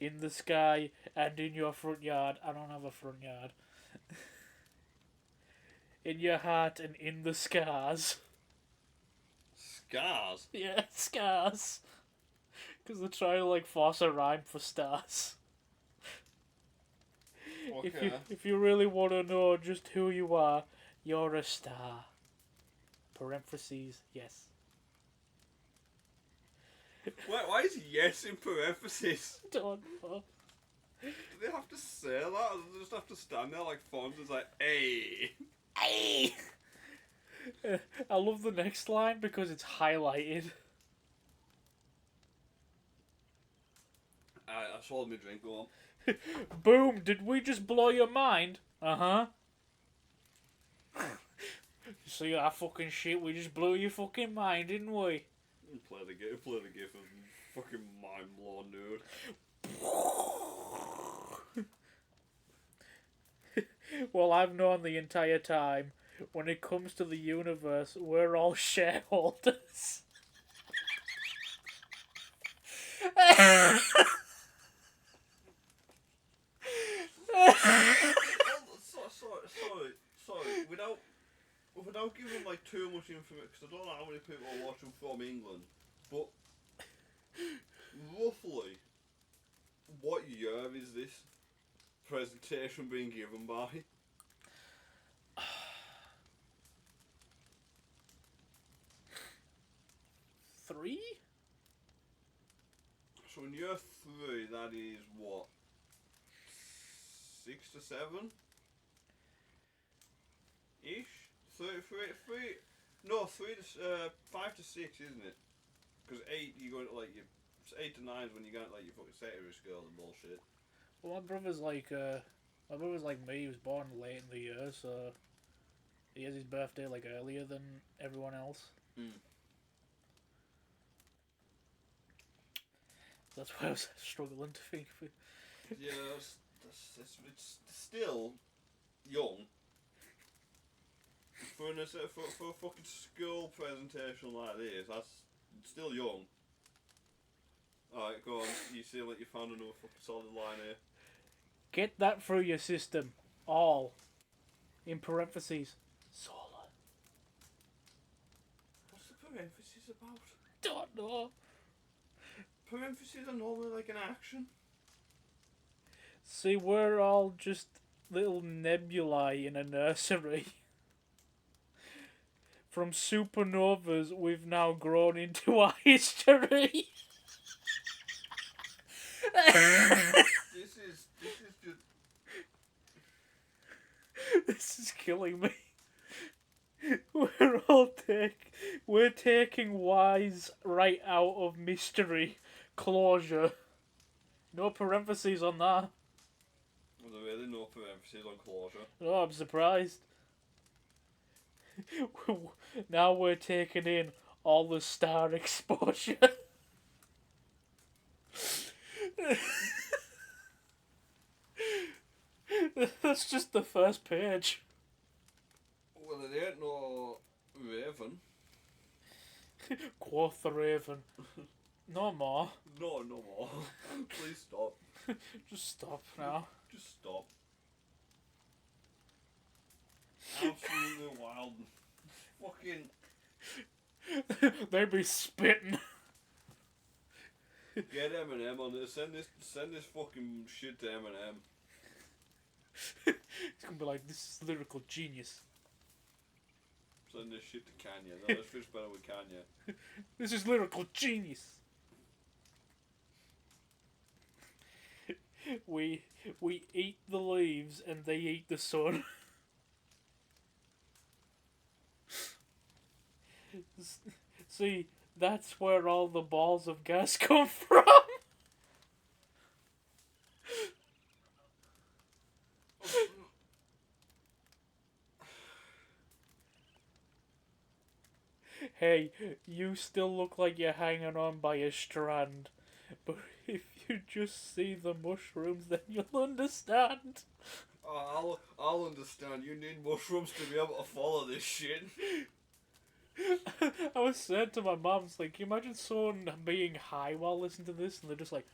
In the sky and in your front yard. I don't have a front yard. In your heart and in the scars. Scars? Yeah, scars. Because they're trying to like force a rhyme for stars. Okay. If you really want to know just who you are, you're a star. Parentheses, yes. Why is yes in parentheses? Don't know. Do they have to say that? Or do they just have to stand there like Fonz like, hey? Hey! I love the next line because it's highlighted. I swallowed my drink, go on. Boom! Did we just blow your mind? Uh-huh. You see that fucking shit? We just blew your fucking mind, didn't we? Play the gif of fucking mind blown, dude. Well, I've known the entire time, when it comes to the universe, we're all shareholders. Sorry. Without giving like too much information, because I don't know how many people are watching from England, but roughly, what year is this presentation being given by? Three? So in year 3, that is what? 6 to 7? Ish? 3, no, 5 to 6, isn't it? Because 8, you go into like your 8 to 9 is when you go into like your fucking secondary school and bullshit. Well, my brother's like me. He was born late in the year, so he has his birthday like earlier than everyone else. Mm. That's why I was struggling to think of it. Yeah, it's still young. For a fucking school presentation like this, that's still young. Alright, go on. You seem like you found another fucking solid line here. Get that through your system. All. In parentheses. Solar. What's the parentheses about? Don't know. Parentheses are normally like an action. See, we're all just little nebulae in a nursery. From supernovas, we've now grown into our history. This is just. This is killing me. We're taking wise right out of mystery. Closure. No parentheses on that. Well, there really no parentheses on closure. Oh, I'm surprised. Now we're taking in all the star exposure. That's just the first page. Well, it ain't no Raven. Quoth the Raven. No more. No more. Please stop. Just stop now. Just stop. Absolutely wild. Fucking. They be spitting. Get Eminem on this. Send this fucking shit to Eminem. It's gonna be like, this is lyrical genius. Send this shit to Kanye. No, this fits better with Kanye. This is lyrical genius. We eat the leaves and they eat the sun. See, that's where all the balls of gas come from. Hey, you still look like you're hanging on by a strand, but if you just see the mushrooms, then you'll understand. Oh, I'll understand. You need mushrooms to be able to follow this shit. I was saying to my mum, it's like, can you imagine someone being high while listening to this, and they're just like,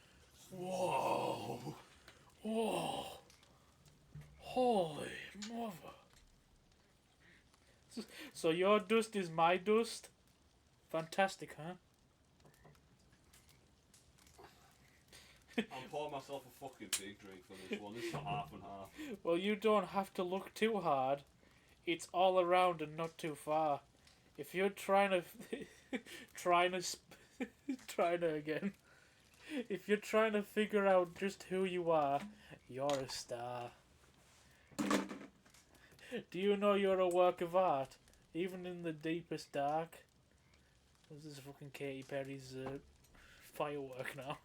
whoa, whoa, holy mother. So your dust is my dust? Fantastic, huh? I'm pouring myself a fucking big drink for this one. This is a half and half. Well, you don't have to look too hard. It's all around and not too far. If you're trying to, trying to again. If you're trying to figure out just who you are, you're a star. Do you know you're a work of art, even in the deepest dark? This is fucking Katy Perry's firework now.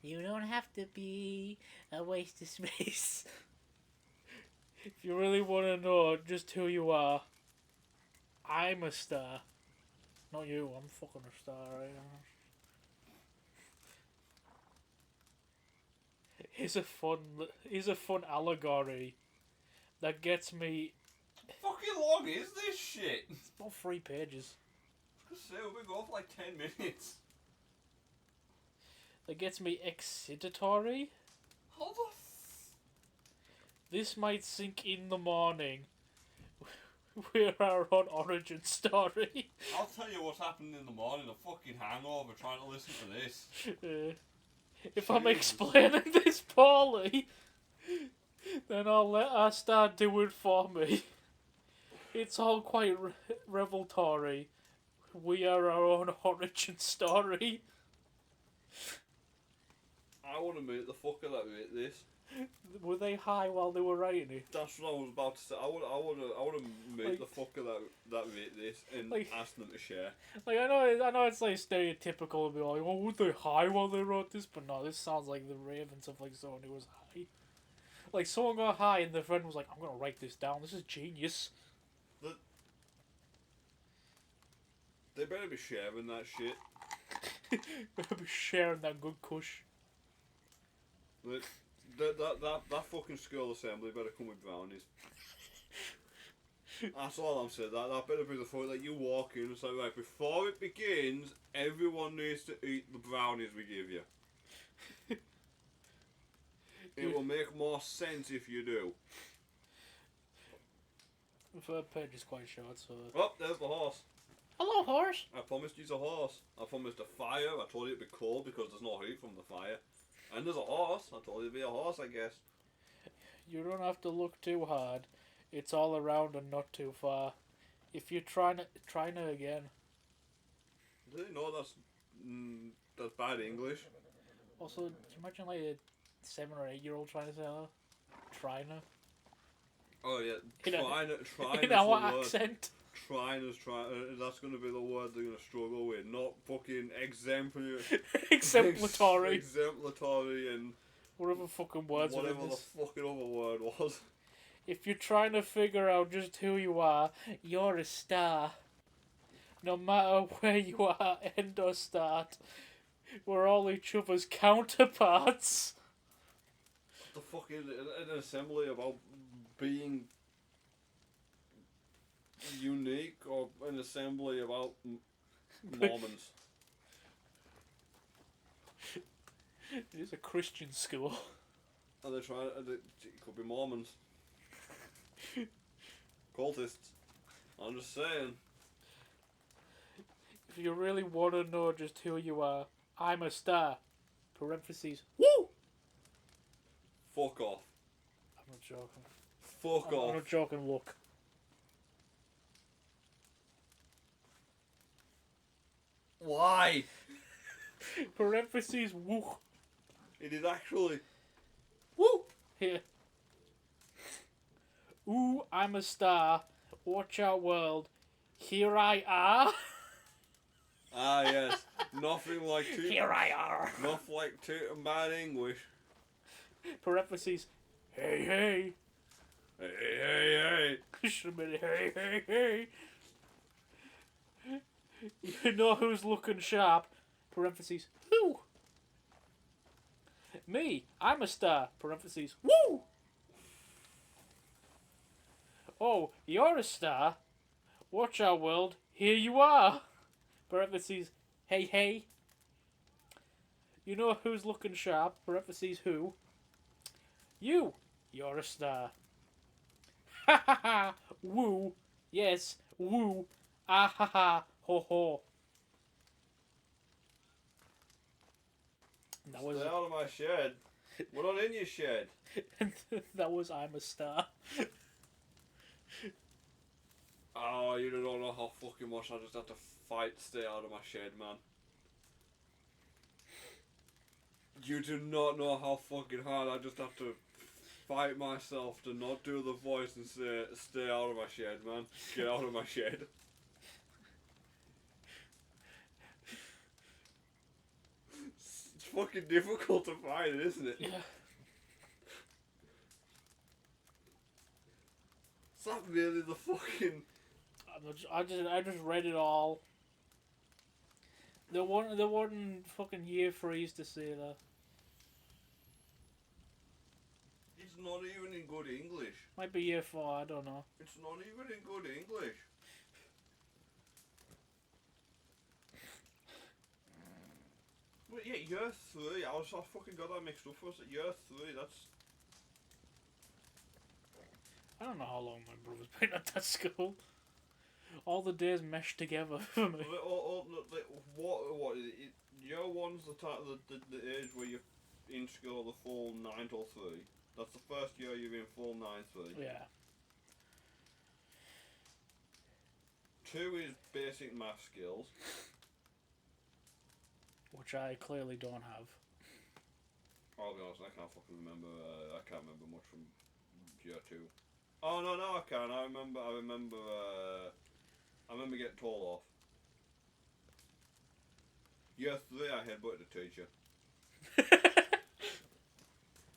You don't have to be a waste of space. If you really want to know just who you are, I'm a star. Not you, I'm fucking a star right now. Here's a fun allegory that gets me. Fucking long is this shit? It's about 3 pages. Just say we go for like 10 minutes. That gets me excitatory. How the This might sink in the morning. We're our own origin story. I'll tell you what's happening in the morning. A fucking hangover trying to listen to this. If I'm explaining this poorly, then I'll let our star do it for me. It's all quite revelatory. We are our own origin story. I want to meet the fucker that wrote this. Were they high while they were writing it? That's what I was about to say. I want to meet the fucker that wrote this and ask them to share. Like I know it's like stereotypical to be like, oh, were they high while they wrote this? But no, this sounds like the ravens of like someone who was high. Like someone got high and their friend was like, I'm gonna write this down. This is genius. They better be sharing that shit. Better be sharing that good kush. That fucking school assembly better come with brownies. That's all I'm saying. That better be the thought that you walk in and say, right, before it begins, everyone needs to eat the brownies we give you. It will make more sense if you do. The third page is quite short, so. Oh, there's the horse. Hello, horse. I promised you a horse. I promised a fire. I told you it'd be cold because there's no heat from the fire. And there's a horse. I told you it'd be a horse, I guess. You don't have to look too hard. It's all around and not too far. If you're trying to again. Do you know that's bad English? Also, can you imagine like a 7 or 8 year old trying to say that? Trying to. Oh yeah, in our accent. That's going to be the word they're going to struggle with. Not fucking exemplary. Exemplary and whatever fucking words. Whatever the fucking other word was. If you're trying to figure out just who you are, you're a star. No matter where you are, end or start, we're all each other's counterparts. The fucking an assembly about being unique, or an assembly about Mormons. It is a Christian school. And they're trying. It could be Mormons. Cultists. I'm just saying. If you really want to know just who you are, I'm a star. Parentheses. Woo! Fuck off. I'm not joking. Fuck off. I'm not joking, look. Why? Parentheses, woo. It is actually. Woo! Here. Ooh, I'm a star. Watch out, world. Here I are. Ah, yes. Nothing like too. Here I are. Nothing like too bad English. Parentheses. Hey, hey. Hey, hey, hey. Should have been hey, hey, hey. You know who's looking sharp? Parentheses. Who? Me. I'm a star. Parentheses. Woo! Oh, you're a star. Watch out, world. Here you are. Parentheses. Hey, hey. You know who's looking sharp? Parentheses. Who? You. You're a star. Ha ha ha. Woo. Yes. Woo. Ah ha ha. Ho ho. was Stay out of my shed. We're not in your shed. that was I'm a Star. Oh, you don't know how fucking much I just had to fight to stay out of my shed, man. You do not know how fucking hard I just have to fight myself to not do the voice and say, stay out of my shed, man. Get out of my shed. It's fucking difficult to find, isn't it? Yeah. Is that really the fucking... I just read it all. There wasn't fucking year freeze to say that. It's not even in good English. Might be year 4, I don't know. It's not even in good English. Well, yeah, year 3. I fucking got that mixed up for us. At year 3, that's... I don't know how long my brother's been at that school. All the days meshed together for me. What is it? Year 1's the age where you're in school the full 9 till 3. That's the first year you're in full 9-3. Yeah. 2 is basic math skills. Which I clearly don't have. I'll be honest, I can't fucking remember. I can't remember much from year 2. Oh no, I can. I remember getting told off. Year 3, I headbutted a teacher.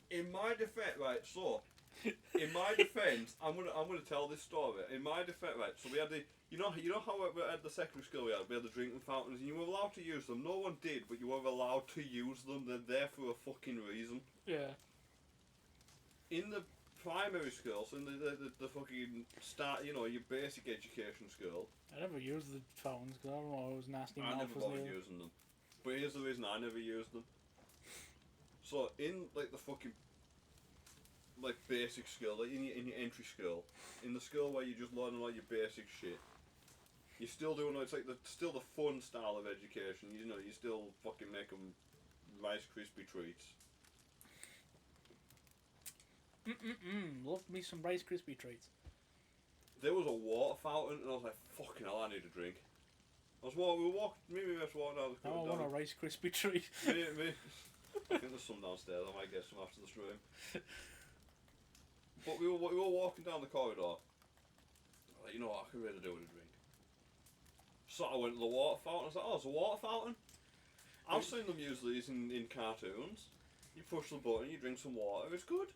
In my defense, right? So, in my defense, I'm gonna tell this story. In my defense, right? So we had you know how at the secondary school we had the drinking fountains, and you were allowed to use them. No one did, but you were allowed to use them. They're there for a fucking reason. Yeah. In the primary school, so in the fucking start, your basic education school. I never used the fountains because I don't know, it was nasty. I never bothered using them. But here's the reason I never used them. So in the fucking basic school, in your entry school, in the school where you're just learning all your basic shit, you're still doing it's still the fun style of education. You still fucking make them Rice Krispie treats. Love me some Rice Krispie treats. There was a water fountain, and I was like, fucking hell, I need a drink. We were walking down the Now I want a Rice Krispie treat. me. I think there's some downstairs, I might get some after the stream. But we were walking down the corridor. Like, you know what, I could really do with a drink. So I went to the water fountain. I was like, oh, it's a water fountain? I've seen them use these in cartoons. You push the button, you drink some water, it's good.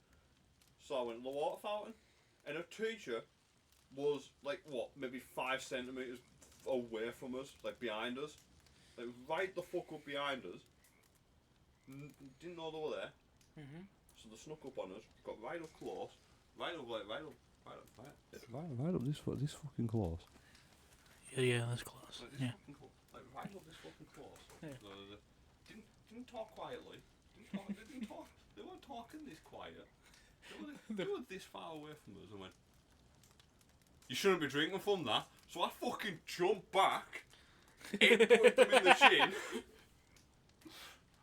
So I went to the water fountain, and a teacher was maybe 5 centimetres away from us, behind us, right the fuck up behind us. Didn't know they were there. So they snuck up on us, got right up close, right up this fucking close. Yeah, that's close. Yeah. Right up this fucking close. Yeah. Didn't talk quietly. They weren't talking this quiet. They were this far away from us and went, you shouldn't be drinking from that. So I fucking jumped back, put them in the chin,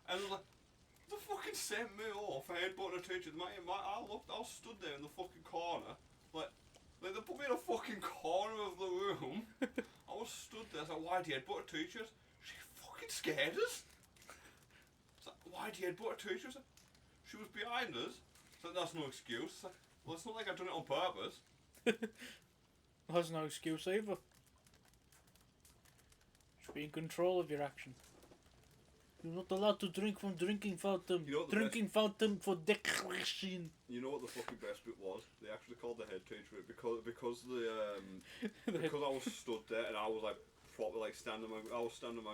and they fucking sent me off. I headbutted a teacher. I was stood there in the fucking corner, they put me in a fucking corner of the room. I was stood there. I was like, why do you headbutt a teacher? She fucking scared us. It's like, why do you headbutt a teacher? She was behind us. So that's no excuse. Well, it's not like I've done it on purpose. That's no excuse either. Should be in control of your actions. You're not allowed to drink from drinking fountain. Drinking fountain for decoration. You know what the fucking best bit was? They actually called the head teacher because I was stood there and I was proper standing my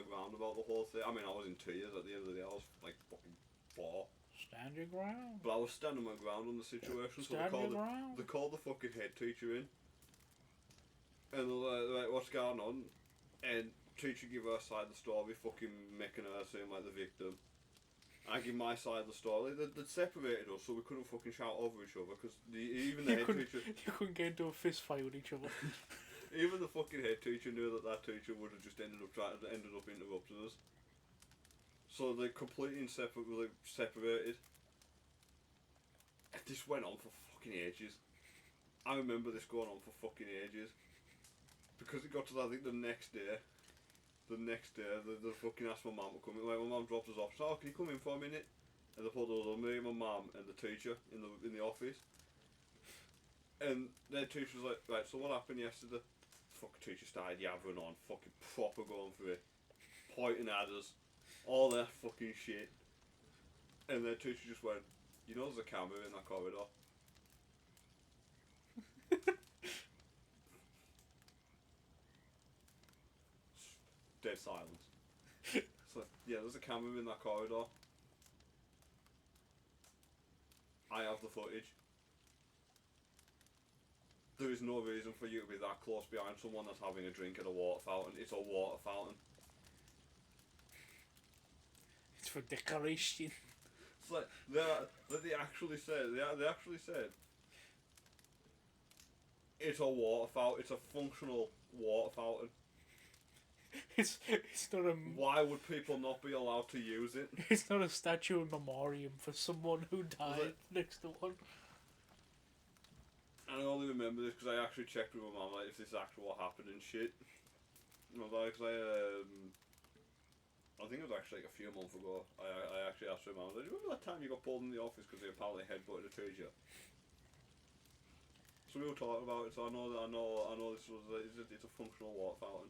ground about the whole thing. I mean, I was in tears at the end of the day. I was fucking 4. Stand your ground. But I was standing my ground on the situation, so they called the fucking head teacher in. And they're like, what's going on? And teacher give her side of the story, fucking making her seem like the victim. I give my side of the story. They'd separated us so we couldn't fucking shout over each other because even the head teacher... You couldn't get into a fist fight with each other. Even the fucking head teacher knew that teacher would have just ended up interrupting us. So they're completely separated. And this went on for fucking ages. I remember this going on for fucking ages. Because it got to, I think, the next day, they fucking asked my mum to come in. Like, my mum dropped us off. So, oh, can you come in for a minute? And they put us, me, my mum, and the teacher in the office. And their teacher was like, right, so what happened yesterday? Fucking teacher started yabbering on, fucking proper going for it. Pointing at us. All that fucking shit. And their teacher just went, you know there's a camera in that corridor? Dead silence. It's like, yeah, there's a camera in that corridor. I have the footage. There is no reason for you to be that close behind someone that's having a drink at a water fountain. It's a water fountain. It's for decoration. It's like they actually said it's a water fountain. It's a functional water fountain. It's not a. Why would people not be allowed to use it? It's not a statue in memoriam for someone who died next to one. And I only remember this because I actually checked with my mum, like, if this actually what happened and shit. And I was like, I think it was actually like a few months ago. I actually asked my mum, do you remember that time you got pulled in the office because they apparently headbutted a teacher? So we were talking about it. So I know this was it's a functional water fountain.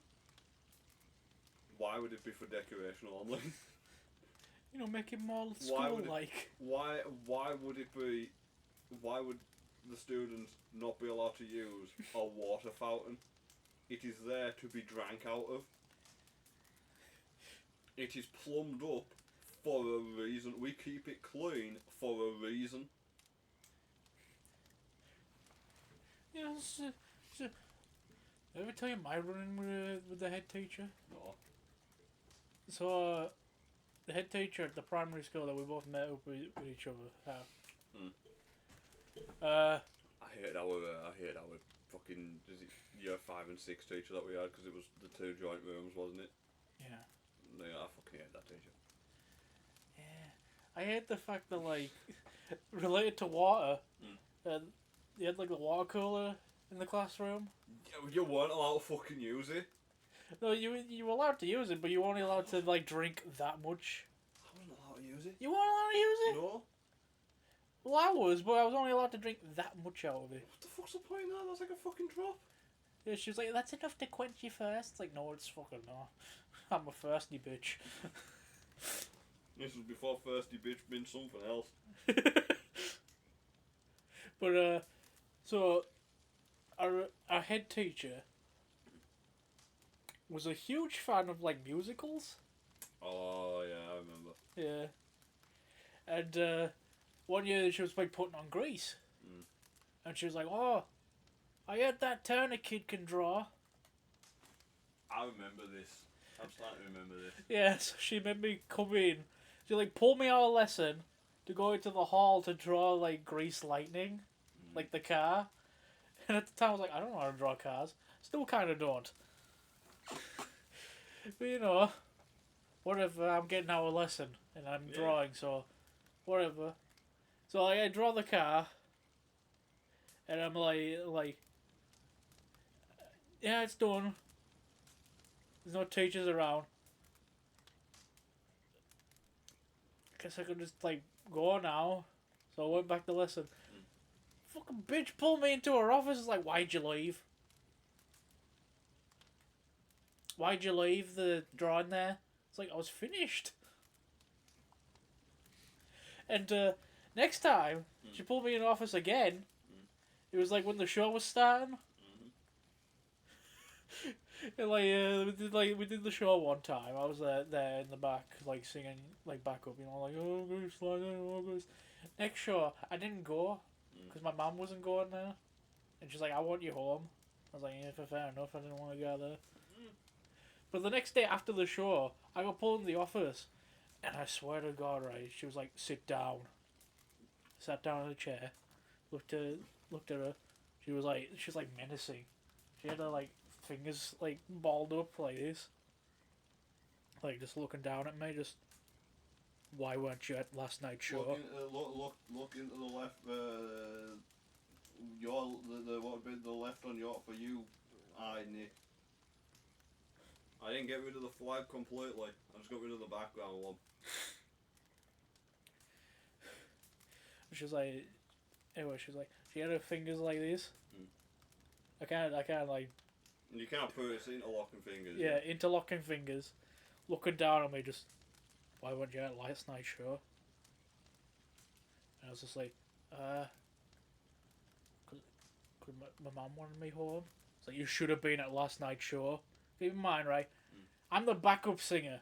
Why would it be for decoration only? You know, make it more school-like. Why would it be? Why would the students not be allowed to use a water fountain? It is there to be drank out of. It is plumbed up for a reason. We keep it clean for a reason. Yeah, did I ever tell you my run-in with the head teacher? No. So, the head teacher at the primary school that we both met up with each other. I hate our fucking year 5 and 6 teacher that we had because it was the 2 joint rooms, wasn't it? Yeah. Yeah, I fucking hate that teacher. Yeah. I hate the fact that, like, related to water, you had, like, the water cooler in the classroom. Yeah, you weren't allowed to fucking use it. No, you were allowed to use it, but you were only allowed to, like, drink that much. I wasn't allowed to use it. You weren't allowed to use it? No. Well, I was, but I was only allowed to drink that much out of it. What the fuck's the point of that? That's like a fucking drop. Yeah, she was like, that's enough to quench you first. It's like, no, it's fucking not. I'm a thirsty bitch. This was before thirsty bitch been something else. But, so, our head teacher was a huge fan of, like, musicals. Oh, yeah, I remember. Yeah. And, one year she was, like, putting on Grease. And she was like, oh, I heard that Turner kid can draw. I remember this. I'm starting to remember this. Yeah, so she made me come in. She, like, pulled me out of lesson to go into the hall to draw, like, Grease Lightning. Like, the car. And at the time I was like, I don't know how to draw cars. Still kind of don't. But, you know, whatever, I'm getting out of lesson. And I'm drawing, so whatever. So, like, I draw the car. And I'm like, yeah, it's done. There's no teachers around. Guess I could just, like, go now. So I went back to lesson. Fucking bitch pulled me into her office. It's like, why'd you leave? Why'd you leave the drawing there? It's like, I was finished. And next time, she pulled me in the office again. It was like when the show was starting. And we did the show one time. I was there in the back, like singing, like backup, you know, like oh Goose, like oh Goose. Next show, I didn't go because my mum wasn't going there, and she's like, I want you home. I was like, yeah, fair enough. I didn't want to go there. But the next day after the show, I got pulled in the office, and I swear to God, right, she was like, sit down. Sat down in a chair, looked at her. She was like menacing. She had her like fingers like balled up like this, like just looking down at me, just Why weren't you at last night's show? Look into the left. What would be the left on your for you? Nick. I didn't get rid of the flag completely. I just got rid of the background one. She's like, anyway, she's like, she had her fingers like this. Mm. I can't like. You can't put it interlocking fingers. Yeah, interlocking fingers, looking down on me, just. Why weren't you at last night's show? And I was just like, cause my mum wanted me home. It's like, you should have been at last night's show. Keep in mind, right? I'm the backup singer.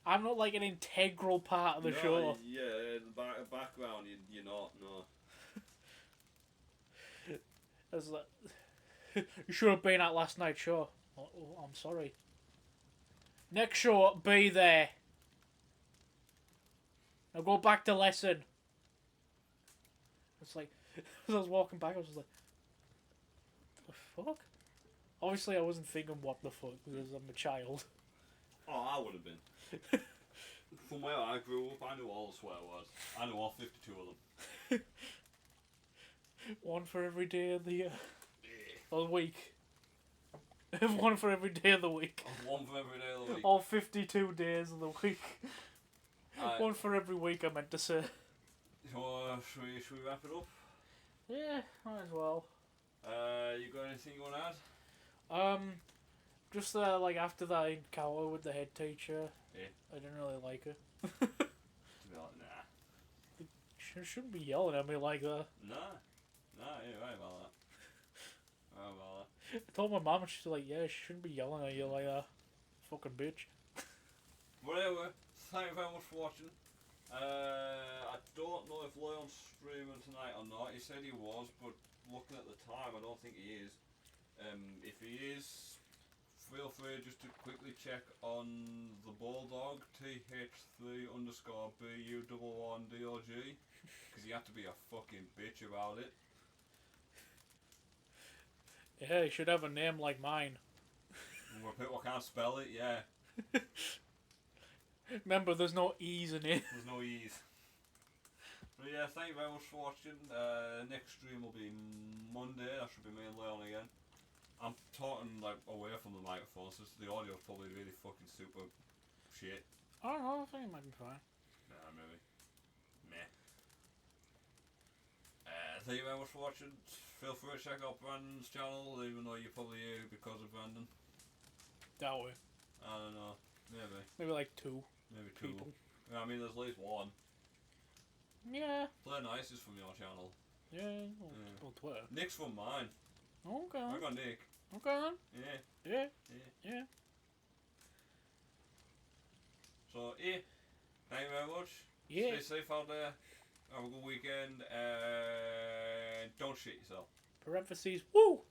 I'm not like an integral part of the show. Yeah, the background, you're not, no. I was like, you should have been at last night's show. Oh, I'm sorry. Next show, be there. Now go back to lesson. It's like, as I was walking back, I was just like, what the fuck? Obviously, I wasn't thinking, what the fuck, because I'm a child. Oh, I would have been. From where I grew up, I knew all the swear words. I knew all 52 of them. One for every day of the week. One for every day of the week. One for every day of the week. All 52 days of the week. One for every week, I meant to say. So, should we wrap it up? Yeah, might as well. You got anything you want to add? Just like after that encounter with the head teacher, I didn't really like her. To be like, nah. She shouldn't be yelling at me like that. Nah, you're right about that. Right about that. I told my mom, and she's like, yeah, she shouldn't be yelling at you like that. Fucking bitch. Whatever. Thank you very much for watching. I don't know if Leon's streaming tonight or not. He said he was, but looking at the time, I don't think he is. If he is, feel free just to quickly check on the Bulldog, TH3_BU11DOG, because he had to be a fucking bitch about it. Yeah, he should have a name like mine. Where people can't spell it, yeah. Remember, there's no E's in it. There's no E's. But yeah, thank you very much for watching. Next stream will be Monday. That should be me and Leon again. I'm talking like away from the microphone, so the audio's probably really fucking super shit. I don't know, I think it might be fine. Nah, maybe. Meh. Thank you very much for watching. Feel free to check out Brandon's channel, even though you're probably here because of Brandon. That way. I don't know. Maybe. Maybe like two. Maybe two. People. I mean, there's at least one. Yeah. Play Nice is from your channel. Yeah, well, Twitter. Nick's from mine. Okay. I got Nick. Okay. Yeah. Yeah. So, thank you very much. Yeah. Stay safe out there. Have a good weekend. And don't shit yourself. Parentheses, woo!